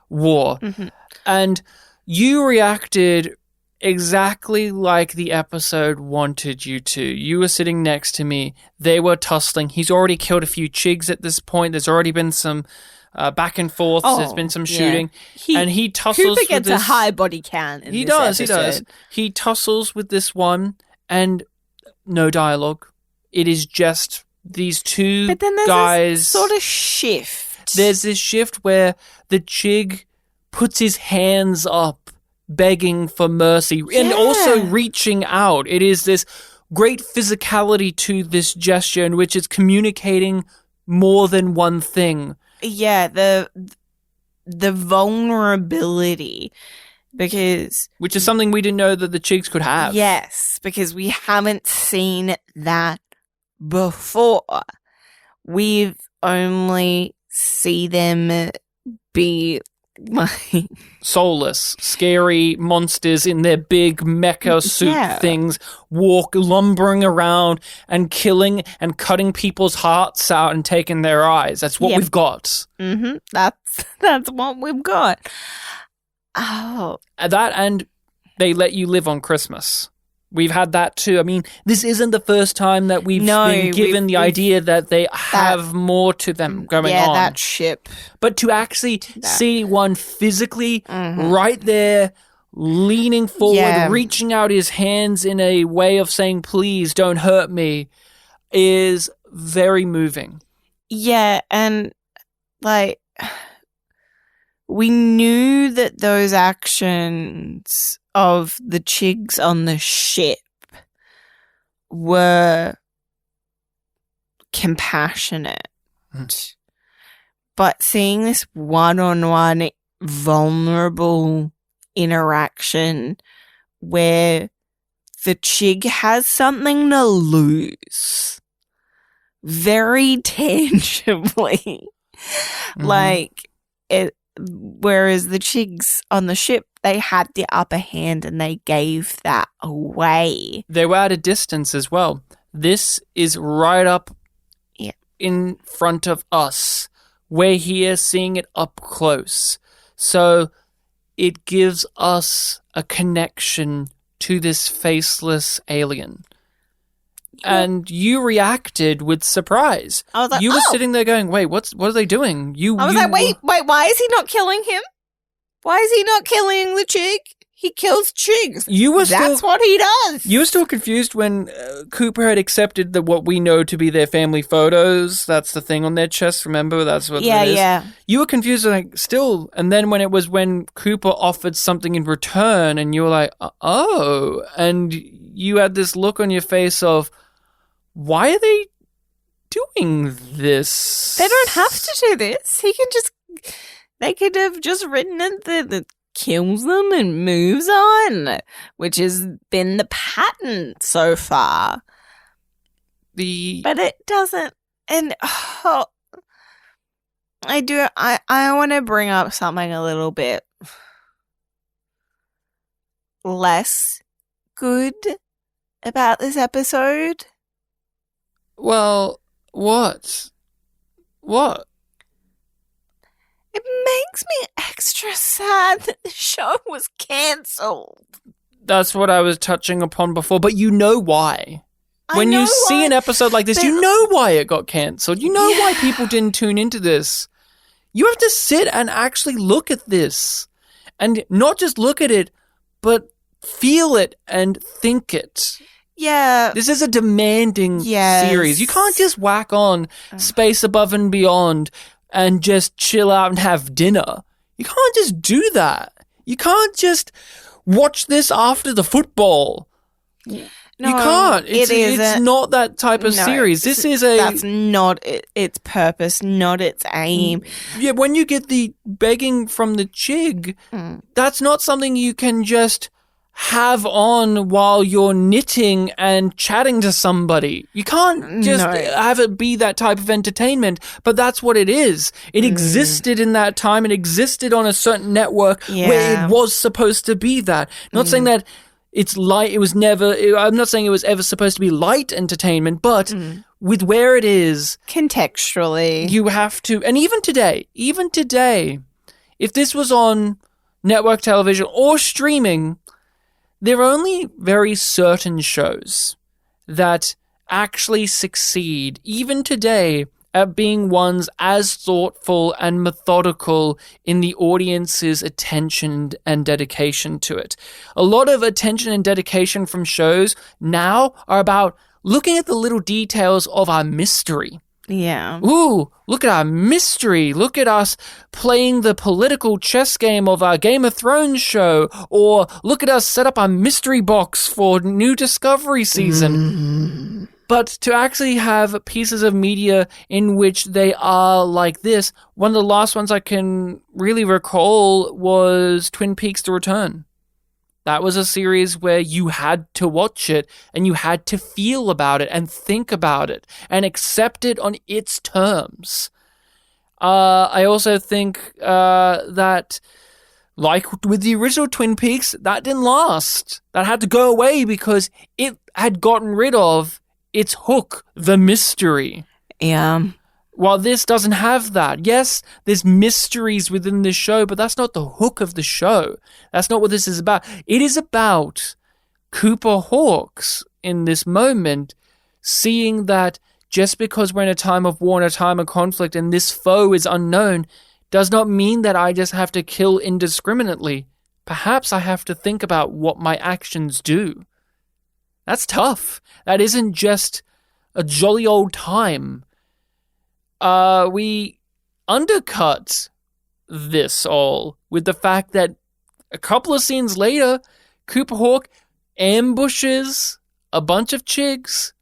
war. Mm-hmm. And you reacted exactly like the episode wanted you to. You were sitting next to me. They were tussling. He's already killed a few chigs at this point. There's already been some back and forth. There's been some shooting. And he tussles Cooper gets with this. a high body count in He this does. episode. He tussles with this one and no dialogue. It is just these two But then there's guys. this sort of shift. There's this shift where the chig puts his hands up, begging for mercy, and also reaching out. It is this great physicality to this gesture in which it's communicating more than one thing. Yeah, the vulnerability, because Which is something we didn't know that the chigs could have. yes, because we haven't seen that before. We've only see them be like Soulless, scary monsters in their big mecha suit things, walk lumbering around and killing and cutting people's hearts out and taking their eyes. That's what we've got. Mm-hmm. That's what we've got. Oh, That, and they let you live on Christmas. We've had that too. I mean, this isn't the first time that we've been given the idea that they have more to them going on. Yeah, that ship. But to actually see one physically right there, leaning forward, reaching out his hands in a way of saying, please don't hurt me, is very moving. Yeah, and like we knew that those actions of the chigs on the ship were compassionate. But seeing this one-on-one vulnerable interaction where the chig has something to lose very tangibly. Like, whereas the chigs on the ship, they had the upper hand and they gave that away. They were at a distance as well. This is right up in front of us. We're here seeing it up close. So it gives us a connection to this faceless alien. And you reacted with surprise. I was like, you were sitting there going, wait, what are they doing? I was like, wait, why is he not killing him? Why is he not killing the chig? He kills chigs. That's what he does. You were still confused when Cooper had accepted what we know to be their family photos. That's the thing on their chest. Remember, that's what it is. Yeah. You were confused, like, still. And then when Cooper offered something in return, and you were like, oh, and you had this look on your face of, why are they doing this? They don't have to do this. They could have just written it that kills them and moves on, which has been the pattern so far. But it doesn't. And I want to bring up something a little bit less good about this episode. Well, what? What? It makes me extra sad that the show was cancelled. That's what I was touching upon before, but you know why. When you see an episode like this, you know why it got cancelled. You know why people didn't tune into this. You have to sit and actually look at this. And not just look at it, but feel it and think it. Yeah. This is a demanding series. You can't just whack on Space Above and Beyond and just chill out and have dinner. You can't just do that. You can't just watch this after the football. No, you can't. It's not that type of series. That's not its purpose, not its aim. Yeah, when you get the begging from the chig, that's not something you can just have on while you're knitting and chatting to somebody. You can't just have it be that type of entertainment, but that's what it is. It existed in that time. It existed on a certain network where it was supposed to be that. Not saying that it's light. It was never, I'm not saying it was ever supposed to be light entertainment, but with where it is, contextually, you have to, and even today, if this was on network television or streaming, there are only very certain shows that actually succeed, even today, at being ones as thoughtful and methodical in the audience's attention and dedication to it. A lot of attention and dedication from shows now are about looking at the little details of our mystery. Yeah. Ooh, look at our mystery. Look at us playing the political chess game of our Game of Thrones show. Or look at us set up our mystery box for new Discovery season. But to actually have pieces of media in which they are like this, one of the last ones I can really recall was Twin Peaks: The Return. That was a series where you had to watch it and you had to feel about it and think about it and accept it on its terms. I also think that, like with the original Twin Peaks, that didn't last. That had to go away because it had gotten rid of its hook, the mystery. Yeah. While this doesn't have that. Yes, there's mysteries within the show, but that's not the hook of the show. That's not what this is about. It is about Cooper Hawkes in this moment seeing that just because we're in a time of war and a time of conflict and this foe is unknown does not mean that I just have to kill indiscriminately. Perhaps I have to think about what my actions do. That's tough. That isn't just a jolly old time. We undercut this all with the fact that a couple of scenes later, Cooper Hawk ambushes a bunch of chigs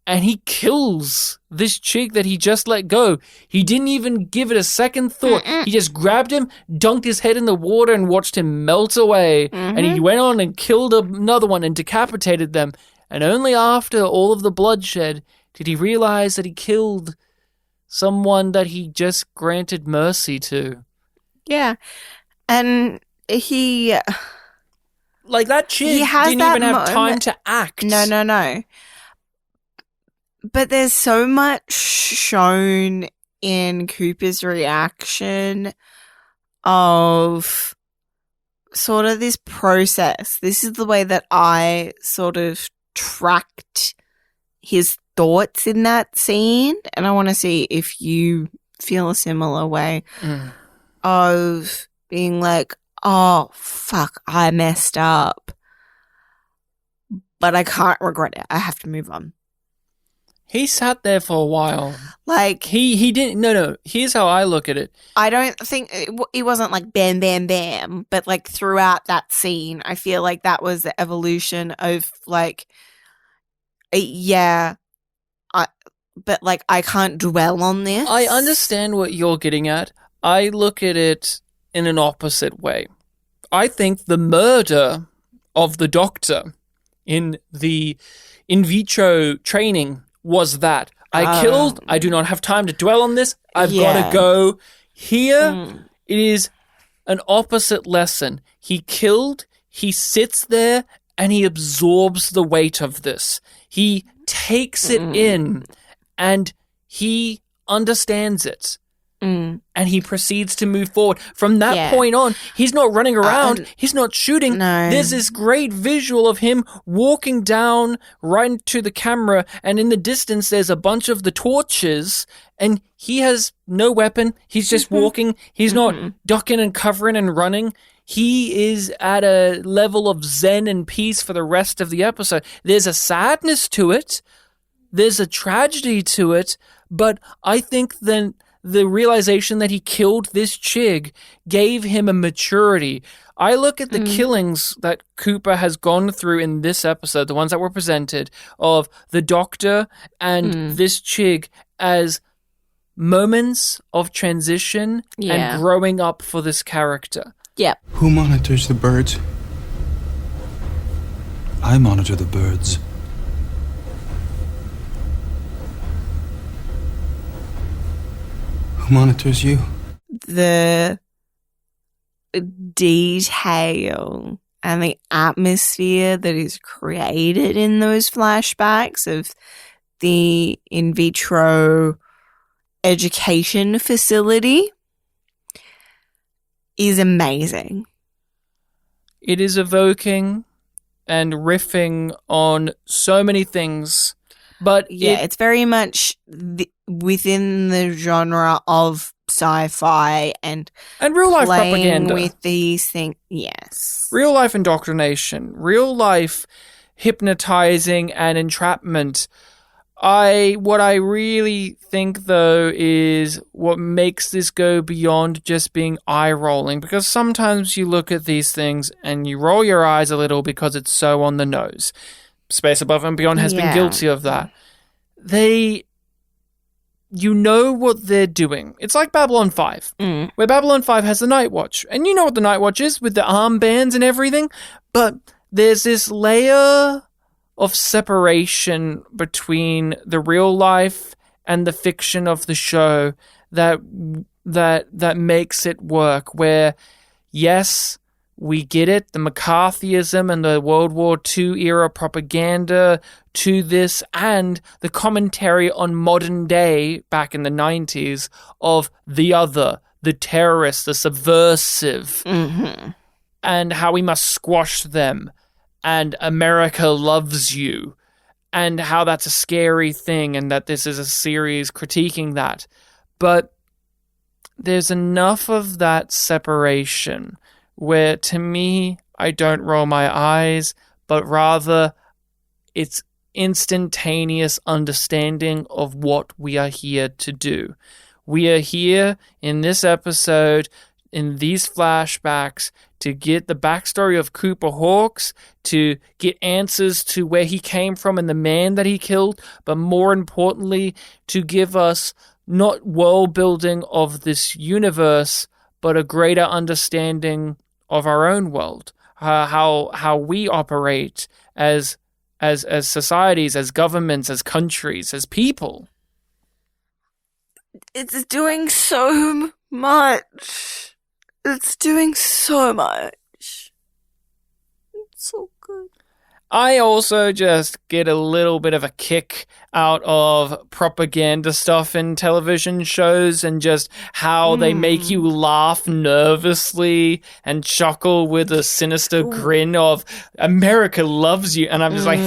and he kills this chig that he just let go. He didn't even give it a second thought. He just grabbed him, dunked his head in the water and watched him melt away. And he went on and killed another one and decapitated them. And only after all of the bloodshed did he realize that he killed someone that he just granted mercy to. Yeah. And he... Like, that chick didn't even have time to act. No. But there's so much shown in Cooper's reaction of sort of this process. This is the way that I sort of tracked his thoughts in that scene, and I want to see if you feel a similar way of being like, oh, fuck, I messed up, but I can't regret it. I have to move on. He sat there for a while. Like, he didn't, no, here's how I look at it. I don't think, it wasn't like bam, bam, bam, but like throughout that scene, I feel like that was the evolution of like, yeah, but like I can't dwell on this. I understand what you're getting at. I look at it in an opposite way. I think the murder of the doctor in the in vitro training was that. I killed, I do not have time to dwell on this, I've got to go. Here, it is an opposite lesson. He killed, he sits there, and he absorbs the weight of this. He takes it in, and he understands it. And he proceeds to move forward. From that point on, he's not running around. He's not shooting. No. There's this great visual of him walking down right into the camera, and in the distance there's a bunch of the torches, and he has no weapon. He's just walking. He's not ducking and covering and running. He is at a level of zen and peace for the rest of the episode. There's a sadness to it. There's a tragedy to it. But I think then the realization that he killed this chig gave him a maturity. I look at the killings that Cooper has gone through in this episode, the ones that were presented, of the doctor and this chig as moments of transition and growing up for this character. Yep. Who monitors the birds? I monitor the birds. Who monitors you? The detail and the atmosphere that is created in those flashbacks of the in vitro education facility is amazing. It is evoking and riffing on so many things, but it's very much within the genre of sci-fi and real life playing propaganda with these things. Yes, real life indoctrination, real life hypnotizing and entrapment. What I really think, though, is what makes this go beyond just being eye-rolling, because sometimes you look at these things and you roll your eyes a little because it's so on the nose. Space Above and Beyond has been guilty of that. You know what they're doing. It's like Babylon 5, where Babylon 5 has the Night Watch, and you know what the Night Watch is with the armbands and everything, but there's this layer of separation between the real life and the fiction of the show that makes it work, where, yes, we get it, the McCarthyism and the World War II era propaganda to this, and the commentary on modern day back in the 90s of the other, the terrorist, the subversive, and how we must squash them. And America loves you, and how that's a scary thing, and that this is a series critiquing that. But there's enough of that separation where, to me, I don't roll my eyes, but rather it's instantaneous understanding of what we are here to do. We are here in this episode, in these flashbacks, to get the backstory of Cooper Hawks, to get answers to where he came from and the man that he killed, but more importantly, to give us not world building of this universe, but a greater understanding of our own world, how we operate as societies, as governments, as countries, as people. It's doing so much. It's doing so much. It's so good. I also just get a little bit of a kick out of propaganda stuff in television shows, and just how they make you laugh nervously and chuckle with a sinister grin of America loves you. And I'm just like,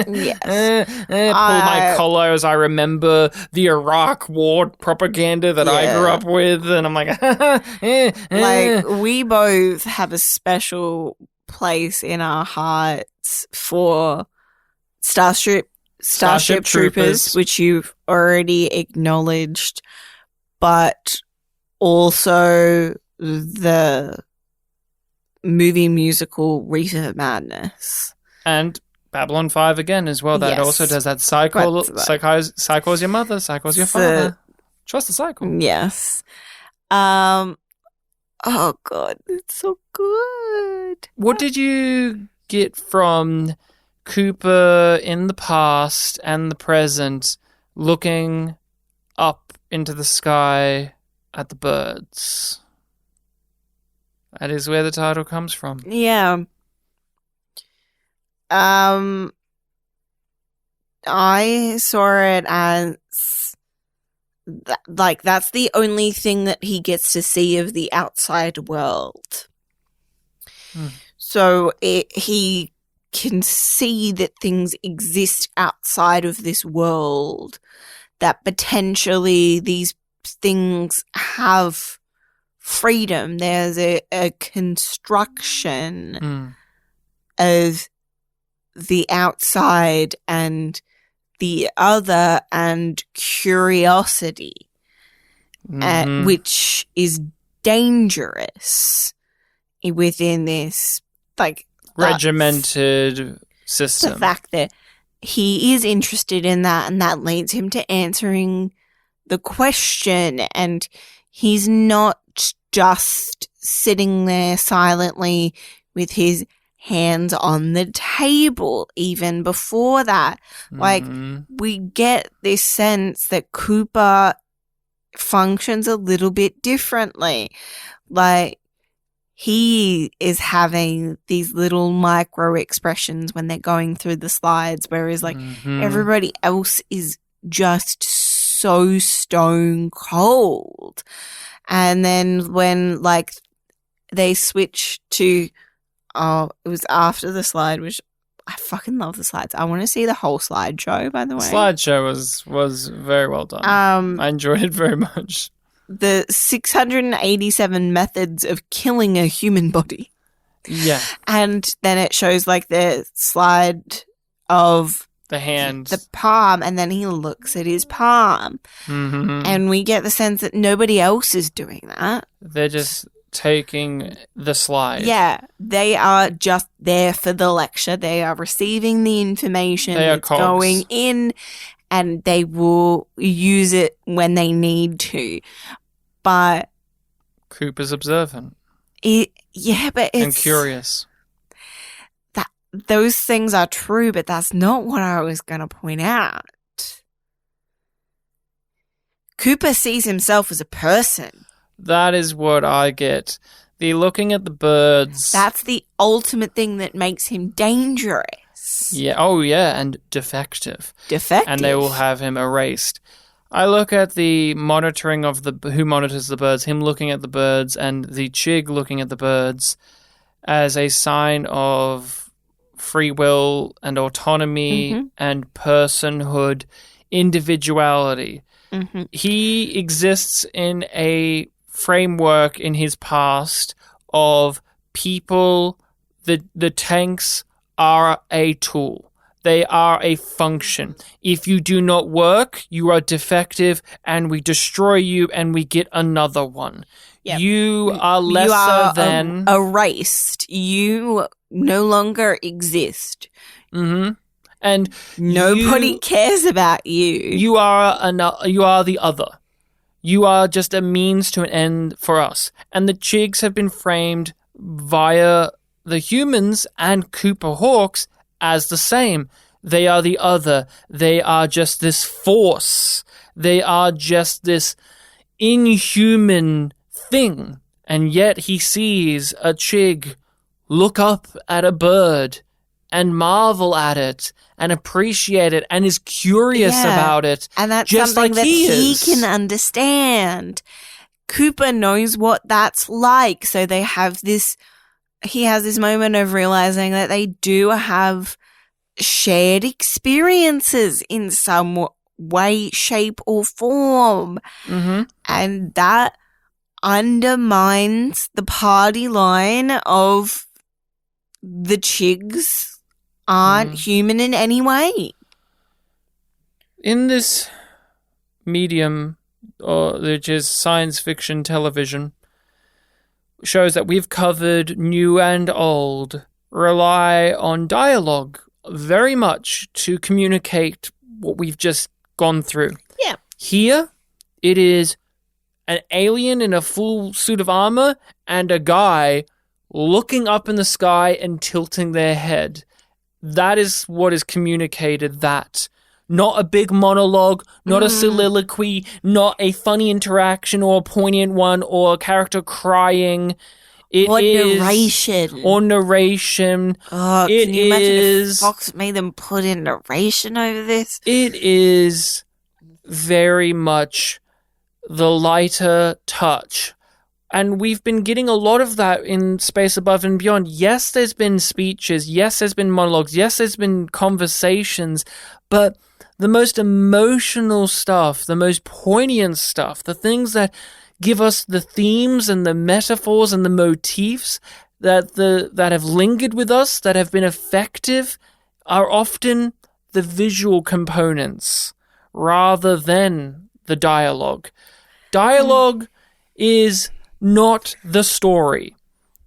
yes. Pull my collar as I remember the Iraq war propaganda that I grew up with. And I'm like, like, we both have a special place in our hearts for Starship Troopers, which you've already acknowledged, but also the movie musical Reefer Madness. And Babylon 5 again as well. That also does that psycho's your mother, psycho's your father. Trust the cycle. Yes. Oh, God, it's so good. What did you get from Cooper in the past and the present looking up into the sky at the birds? That is where the title comes from. Yeah. I saw it as that's the only thing that he gets to see of the outside world. So he can see that things exist outside of this world, that potentially these things have freedom. There's a construction of the outside and the other, and curiosity, which is dangerous within this, regimented system. The fact that he is interested in that, and that leads him to answering the question, and he's not just sitting there silently with his hands on the table. Even before that, we get this sense that Cooper functions a little bit differently. Like, he is having these little micro expressions when they're going through the slides, whereas like everybody else is just so stone cold. And then when like they switch to, it was after the slide, which I fucking love the slides. I want to see the whole slideshow, by the way. Slideshow was very well done. I enjoyed it very much. The 687 methods of killing a human body. Yeah. And then it shows like the slide of the hands, the palm, and then he looks at his palm. Mm-hmm. And we get the sense that nobody else is doing that. They're just taking the slide. Yeah. They are just there for the lecture. They are receiving the information that's going in, and they will use it when they need to. But Cooper's observant. But it's... And curious. Those things are true, but that's not what I was going to point out. Cooper sees himself as a person. That is what I get. The looking at the birds. That's the ultimate thing that makes him dangerous. Yeah. Oh, yeah. And defective. And they will have him erased. I look at the monitoring of who monitors the birds, him looking at the birds, and the Chig looking at the birds as a sign of free will and autonomy and personhood, individuality. Mm-hmm. He exists in a framework in his past of people. The tanks are a tool. They are a function. If you do not work, you are defective, and we destroy you, and we get another one. Yep. You are lesser than... erased. You no longer exist. Mm-hmm. And nobody cares about you. You are the other. You are just a means to an end for us. And the Chigs have been framed via the humans and Cooper Hawks as the same. They are the other. They are just this force. They are just this inhuman thing. And yet he sees a Chig look up at a bird and marvel at it and appreciate it and is curious about it. And that's just something like that he is. can understand. Cooper knows what that's like. So he has this moment of realizing that they do have shared experiences in some way, shape, or form. Mm-hmm. And that undermines the party line of the Chigs aren't human in any way. In this medium, which is science fiction television, shows that we've covered new and old rely on dialogue very much to communicate what we've just gone through. Yeah. Here, it is an alien in a full suit of armor and a guy looking up in the sky and tilting their head. That is what is communicated. That. Not a big monologue, not a soliloquy, not a funny interaction or a poignant one or a character crying. Narration. Or narration. Oh, can you imagine if Fox made them put in narration over this? It is very much the lighter touch. And we've been getting a lot of that in Space Above and Beyond. Yes, there's been speeches. Yes, there's been monologues. Yes, there's been conversations. But the most emotional stuff, the most poignant stuff, the things that give us the themes and the metaphors and the motifs that have lingered with us, that have been effective, are often the visual components rather than the dialogue. Dialogue is not the story.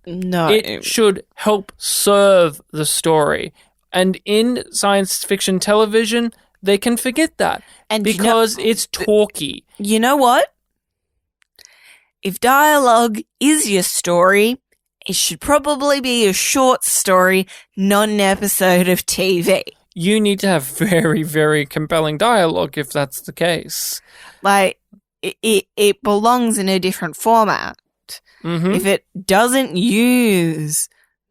No. It should help serve the story. And in science fiction television, they can forget that because it's talky. You know what? If dialogue is your story, it should probably be a short story, not an episode of TV. You need to have very, very compelling dialogue if that's the case. Like, it belongs in a different format. if it doesn't use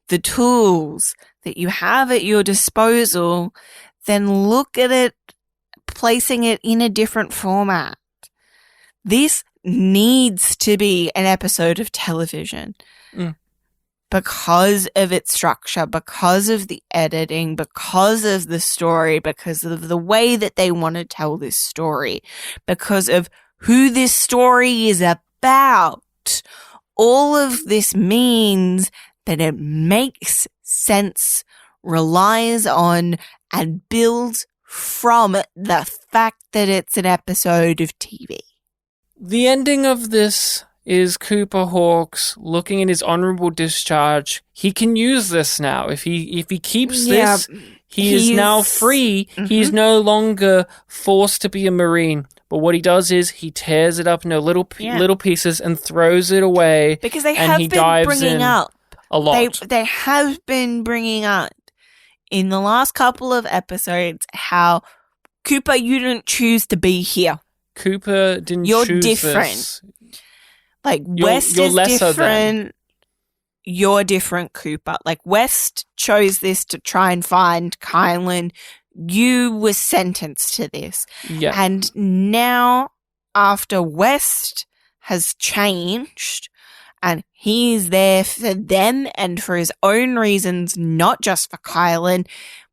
the tools that you have at your disposal, then look at it, placing it in a different format. This needs to be an episode of television because of its structure, because of the editing, because of the story, because of the way that they want to tell this story, because of who this story is about. All of this means that it makes sense, relies on, and builds from the fact that it's an episode of TV. The ending of this is Cooper Hawks looking at his honorable discharge. He can use this now. If he keeps this, he is now free. He is no longer forced to be a Marine. But what he does is he tears it up into little pieces and throws it away. Because they have been bringing up a lot. They have been bringing up in the last couple of episodes how Cooper, you didn't choose to be here. Cooper didn't You're choose different. this. Like, West you're is lesser different. than. You're different, Cooper. Like, West chose this to try and find Kylan. You were sentenced to this. Yeah. And now, after West has changed and he's there for them and for his own reasons, not just for Kylan,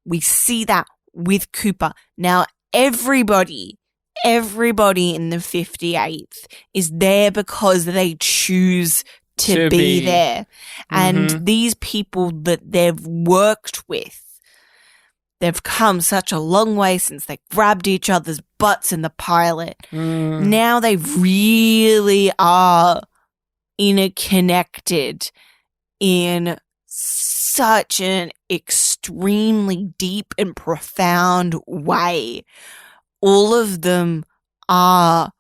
we see that with Cooper. Now, everybody in the 58th is there because they choose to be there. And these people that they've worked with, they've come such a long way since they grabbed each other's butts in the pilot. Now they really are interconnected in such an extremely deep and profound way. All of them are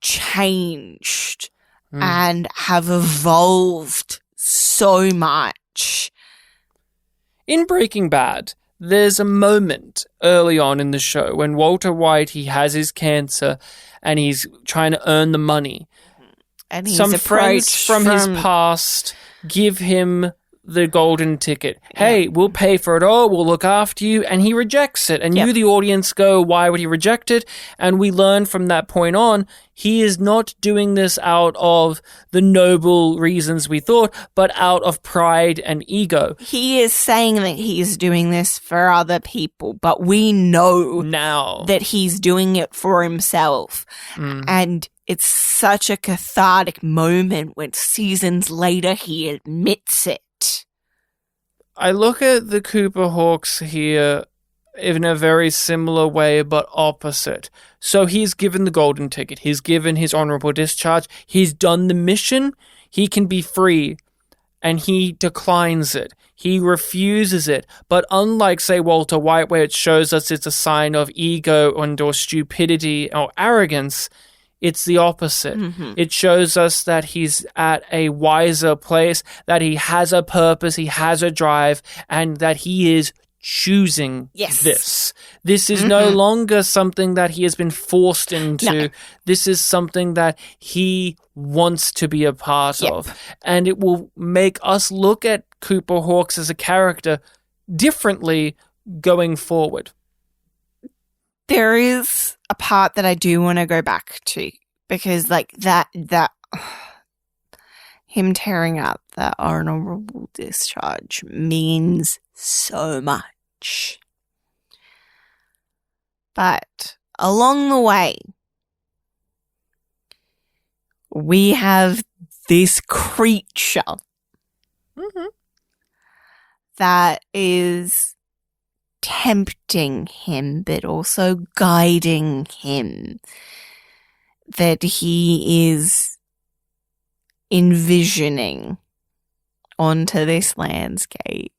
changed and have evolved so much. In Breaking Bad, there's a moment early on in the show when Walter White, he has his cancer and he's trying to earn the money. And he's Some friends from his past give him the golden ticket. Hey, we'll pay for it all. We'll look after you. And he rejects it. And you, the audience, go, why would he reject it? And we learn from that point on, he is not doing this out of the noble reasons we thought, but out of pride and ego. He is saying that he's doing this for other people, but we know now that he's doing it for himself. And it's such a cathartic moment when seasons later he admits it. I look at the Cooper Hawks here in a very similar way, but opposite. So he's given the golden ticket. He's given his honorable discharge. He's done the mission. He can be free. And he declines it. He refuses it. But unlike, say, Walter White, where it shows us it's a sign of ego and or stupidity or arrogance, it's the opposite. It shows us that he's at a wiser place, that he has a purpose, he has a drive, and that he is choosing this. This is no longer something that he has been forced into. No. This is something that he wants to be a part of. And it will make us look at Cooper Hawks as a character differently going forward. There is a part that I do want to go back to because, like, that him tearing up that honorable discharge means so much. But along the way, we have this creature that is tempting him, but also guiding him, that he is envisioning onto this landscape.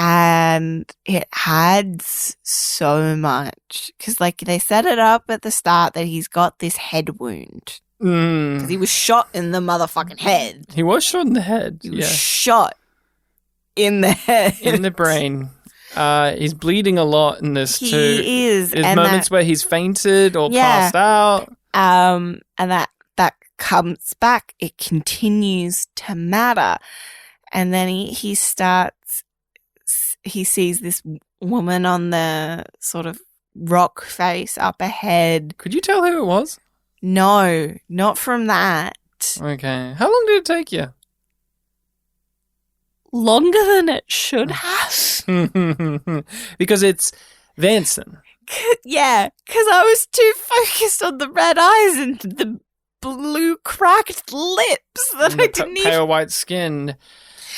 And it adds so much because, like, they set it up at the start that he's got this head wound because he was shot in the motherfucking head. He was shot in the head. He was shot in the head. In the brain. He's bleeding a lot in this too. He is. There's moments where he's fainted or passed out. And that comes back, it continues to matter. And then he sees this woman on the sort of rock face up ahead. Could you tell who it was? No, not from that. Okay. How long did it take you? Longer than it should have. Because it's Vanson. Yeah, because I was too focused on the red eyes and the blue cracked lips that I didn't even... Pale white skin.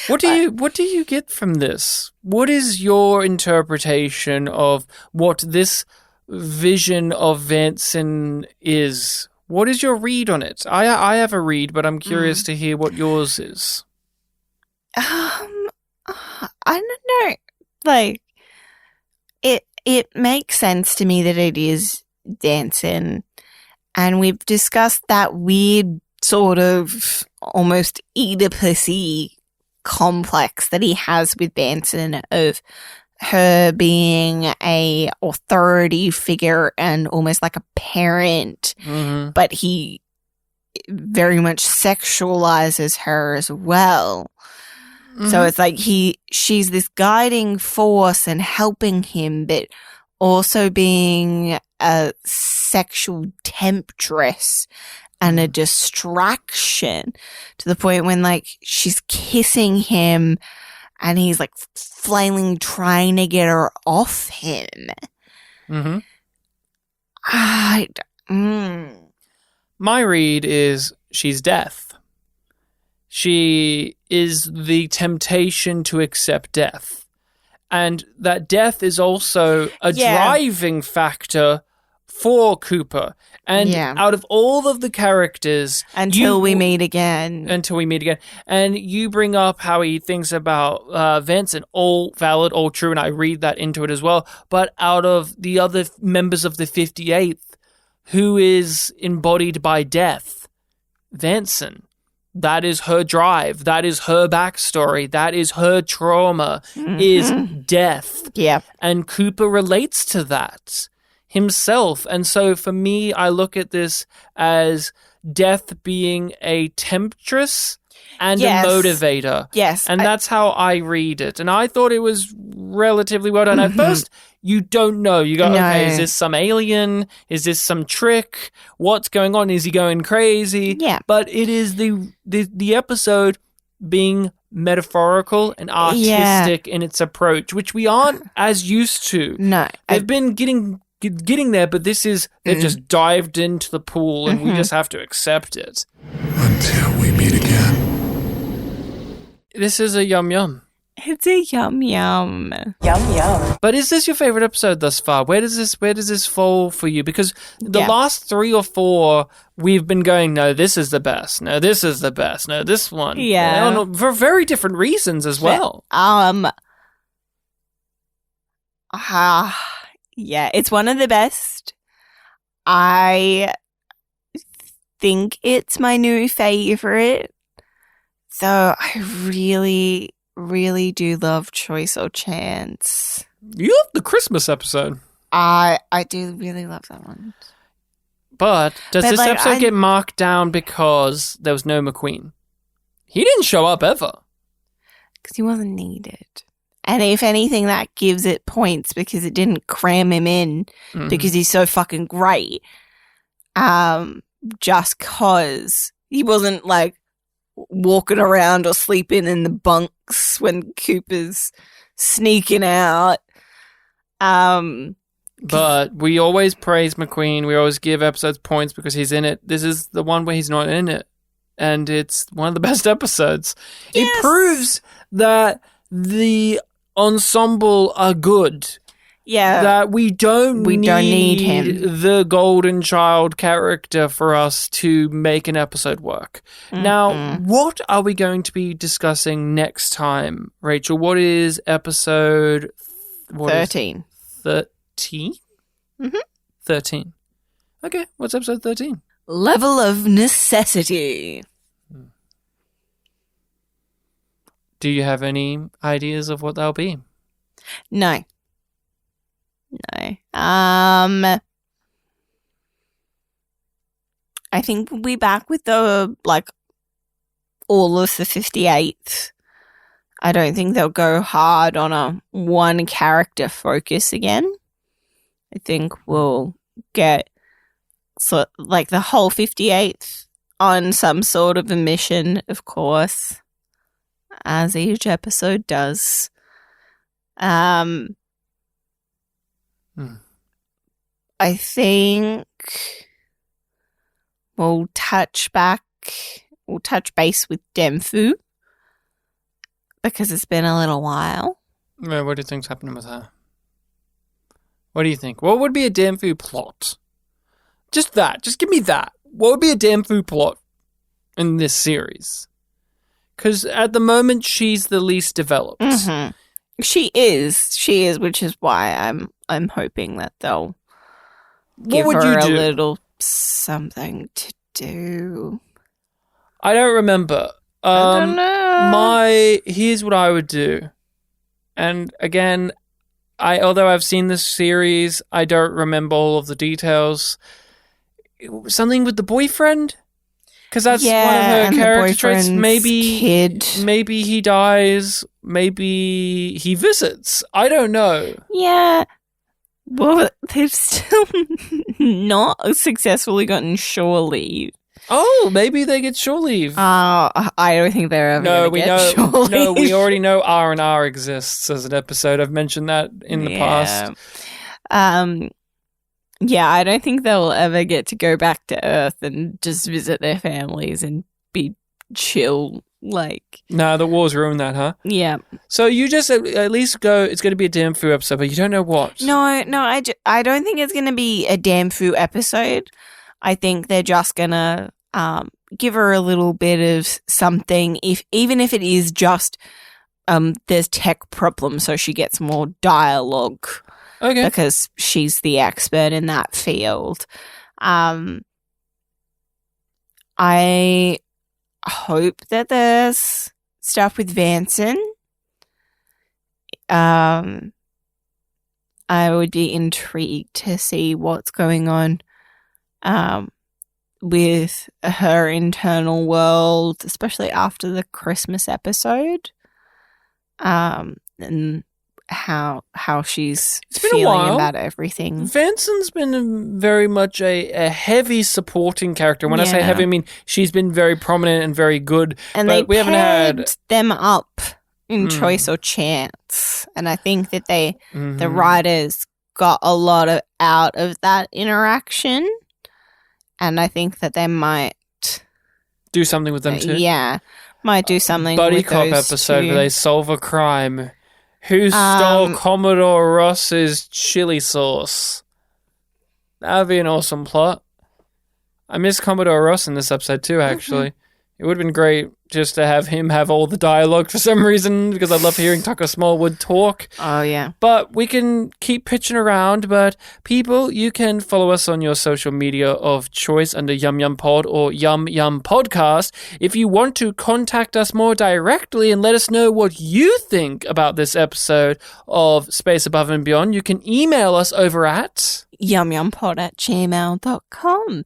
What do you get from this? What is your interpretation of what this vision of Vanson is? What is your read on it? I have a read, but I'm curious to hear what yours is. I don't know. Like, it makes sense to me that it is Vanson, and we've discussed that weird sort of almost Oedipus-y complex that he has with Vanson of her being a authority figure and almost like a parent, but he very much sexualizes her as well. So it's like she's this guiding force and helping him, but also being a sexual temptress and a distraction, to the point when, like, she's kissing him and he's, like, flailing, trying to get her off him. My read is she's death. She is the temptation to accept death. And that death is also a driving factor for Cooper. And out of all of the characters... Until we meet again. And you bring up how he thinks about Vanson. All valid, all true, and I read that into it as well. But out of the other members of the 58th, who is embodied by death? Vanson. That is her drive. That is her backstory. That is her trauma, is death. Yeah. And Cooper relates to that himself. And so for me, I look at this as death being a temptress and a motivator. Yes. And that's how I read it. And I thought it was relatively well done. At first, you don't know. You go, okay, is this some alien? Is this some trick? What's going on? Is he going crazy? Yeah. But it is the episode being metaphorical and artistic in its approach, which we aren't as used to. No. They've been getting there, but this is, they've just dived into the pool and we just have to accept it. Until we meet again. This is a Yum Yum. It's a Yum Yum. Yum Yum. But is this your favorite episode thus far? Where does this fall for you? Because the last 3 or 4, we've been going, no, this is the best. No, this is the best. No, this one. Yeah. For very different reasons as well. Yeah, it's one of the best. I think it's my new favorite. So I really, really do love Choice or Chance. You love the Christmas episode. I do really love that one. But does this episode get marked down because there was no McQueen? He didn't show up ever. Because he wasn't needed. And if anything, that gives it points because it didn't cram him in because he's so fucking great. Just because he wasn't, like, walking around or sleeping in the bunks when Cooper's sneaking out. But we always praise McQueen. We always give episodes points because he's in it. This is the one where he's not in it. And it's one of the best episodes. Yes. It proves that the ensemble are good. Yeah. That we don't need him. The golden child character for us to make an episode work. Now, what are we going to be discussing next time, Rachel? What is episode 13? 13? 13. Okay, what's episode 13? Level of Necessity. Do you have any ideas of what that'll be? No. I think we'll be back with the, like, all of the 58th. I don't think they'll go hard on a one character focus again. I think we'll get, like, the whole 58th on some sort of a mission, of course, as each episode does. I think we'll touch base with Denfu because it's been a little while. What do you think's happening with her? What do you think? What would be a Denfu plot? Just that. Just give me that. What would be a Denfu plot in this series? Because at the moment, she's the least developed. Mm-hmm. She is, which is why I'm hoping that they'll give her a little something to do. I don't remember. I don't know. Here's what I would do. And again, although I've seen this series, I don't remember all of the details. Something with the boyfriend? Because that's one of her character traits. Maybe he dies. Maybe he visits. I don't know. Yeah. Well, they've still not successfully gotten shore leave. Oh, maybe they get shore leave. I don't think they're ever going to get shore leave. No, we already know R&R exists as an episode. I've mentioned that in the past. Yeah, I don't think they'll ever get to go back to Earth and just visit their families and be chill, like... No, the war's ruined that, huh? Yeah. So you just at least go, it's going to be a Denfu episode, but you don't know what. No, I don't think it's going to be a Denfu episode. I think they're just going to give her a little bit of something, even if it is just there's tech problems, so she gets more dialogue. Okay. Because she's the expert in that field. I hope that there's stuff with Vanson. I would be intrigued to see what's going on with her internal world, especially after the Christmas episode. And how she's feeling about everything. Vanson's been very much a heavy supporting character. When I say heavy, I mean she's been very prominent and very good. And we haven't had them up in choice or chance. And I think that the writers got a lot out of that interaction. And I think that they might do something with them too. Yeah, might do something. Buddy cop episode where they solve a crime. Who stole Commodore Ross's chili sauce? That would be an awesome plot. I miss Commodore Ross in this episode too, actually. It would have been great just to have him have all the dialogue for some reason, because I love hearing Tucker Smallwood talk. Oh, yeah. But we can keep pitching around. But people, you can follow us on your social media of choice under YumYumPod or YumYumPodcast. If you want to contact us more directly and let us know what you think about this episode of Space Above and Beyond, you can email us over at yumyumpod@gmail.com.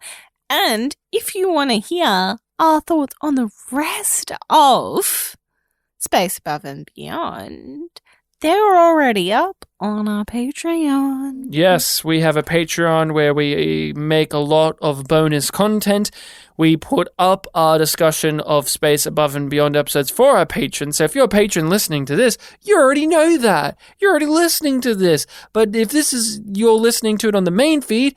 And if you want to hear our thoughts on the rest of Space Above and Beyond, they're already up on our Patreon. Yes, we have a Patreon where we make a lot of bonus content. We put up our discussion of Space Above and Beyond episodes for our patrons. So if you're a patron listening to this, you already know that. You're already listening to this. But if you're listening to it on the main feed,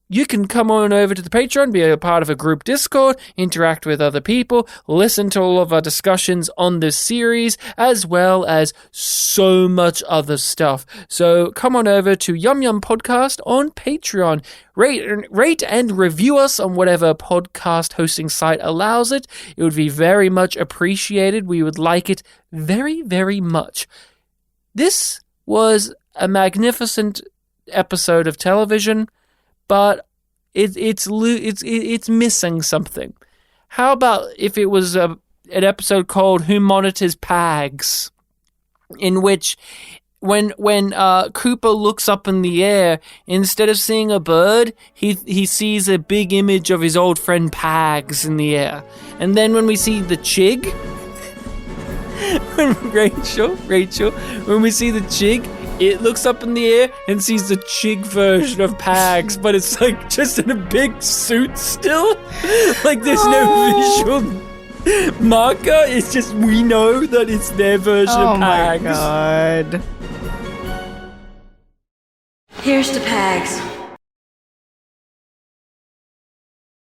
you can come on over to the Patreon, be a part of a group Discord, interact with other people, listen to all of our discussions on this series, as well as so much other stuff. So come on over to YumYumPodcast on Patreon. Rate and review us on whatever podcast hosting site allows it. It would be very much appreciated. We would like it very, very much. This was a magnificent episode of television, but it's missing something. How about if it was an episode called Who Monitors Pags, in which when Cooper looks up in the air, instead of seeing a bird, he sees a big image of his old friend Pags in the air. And then when we see the Chig, Rachel, when we see the Chig, it looks up in the air and sees the Chig version of Pags, but it's like just in a big suit still. Like there's no visual marker. It's just we know that it's their version of Pags. Oh my god. Here's to Pags.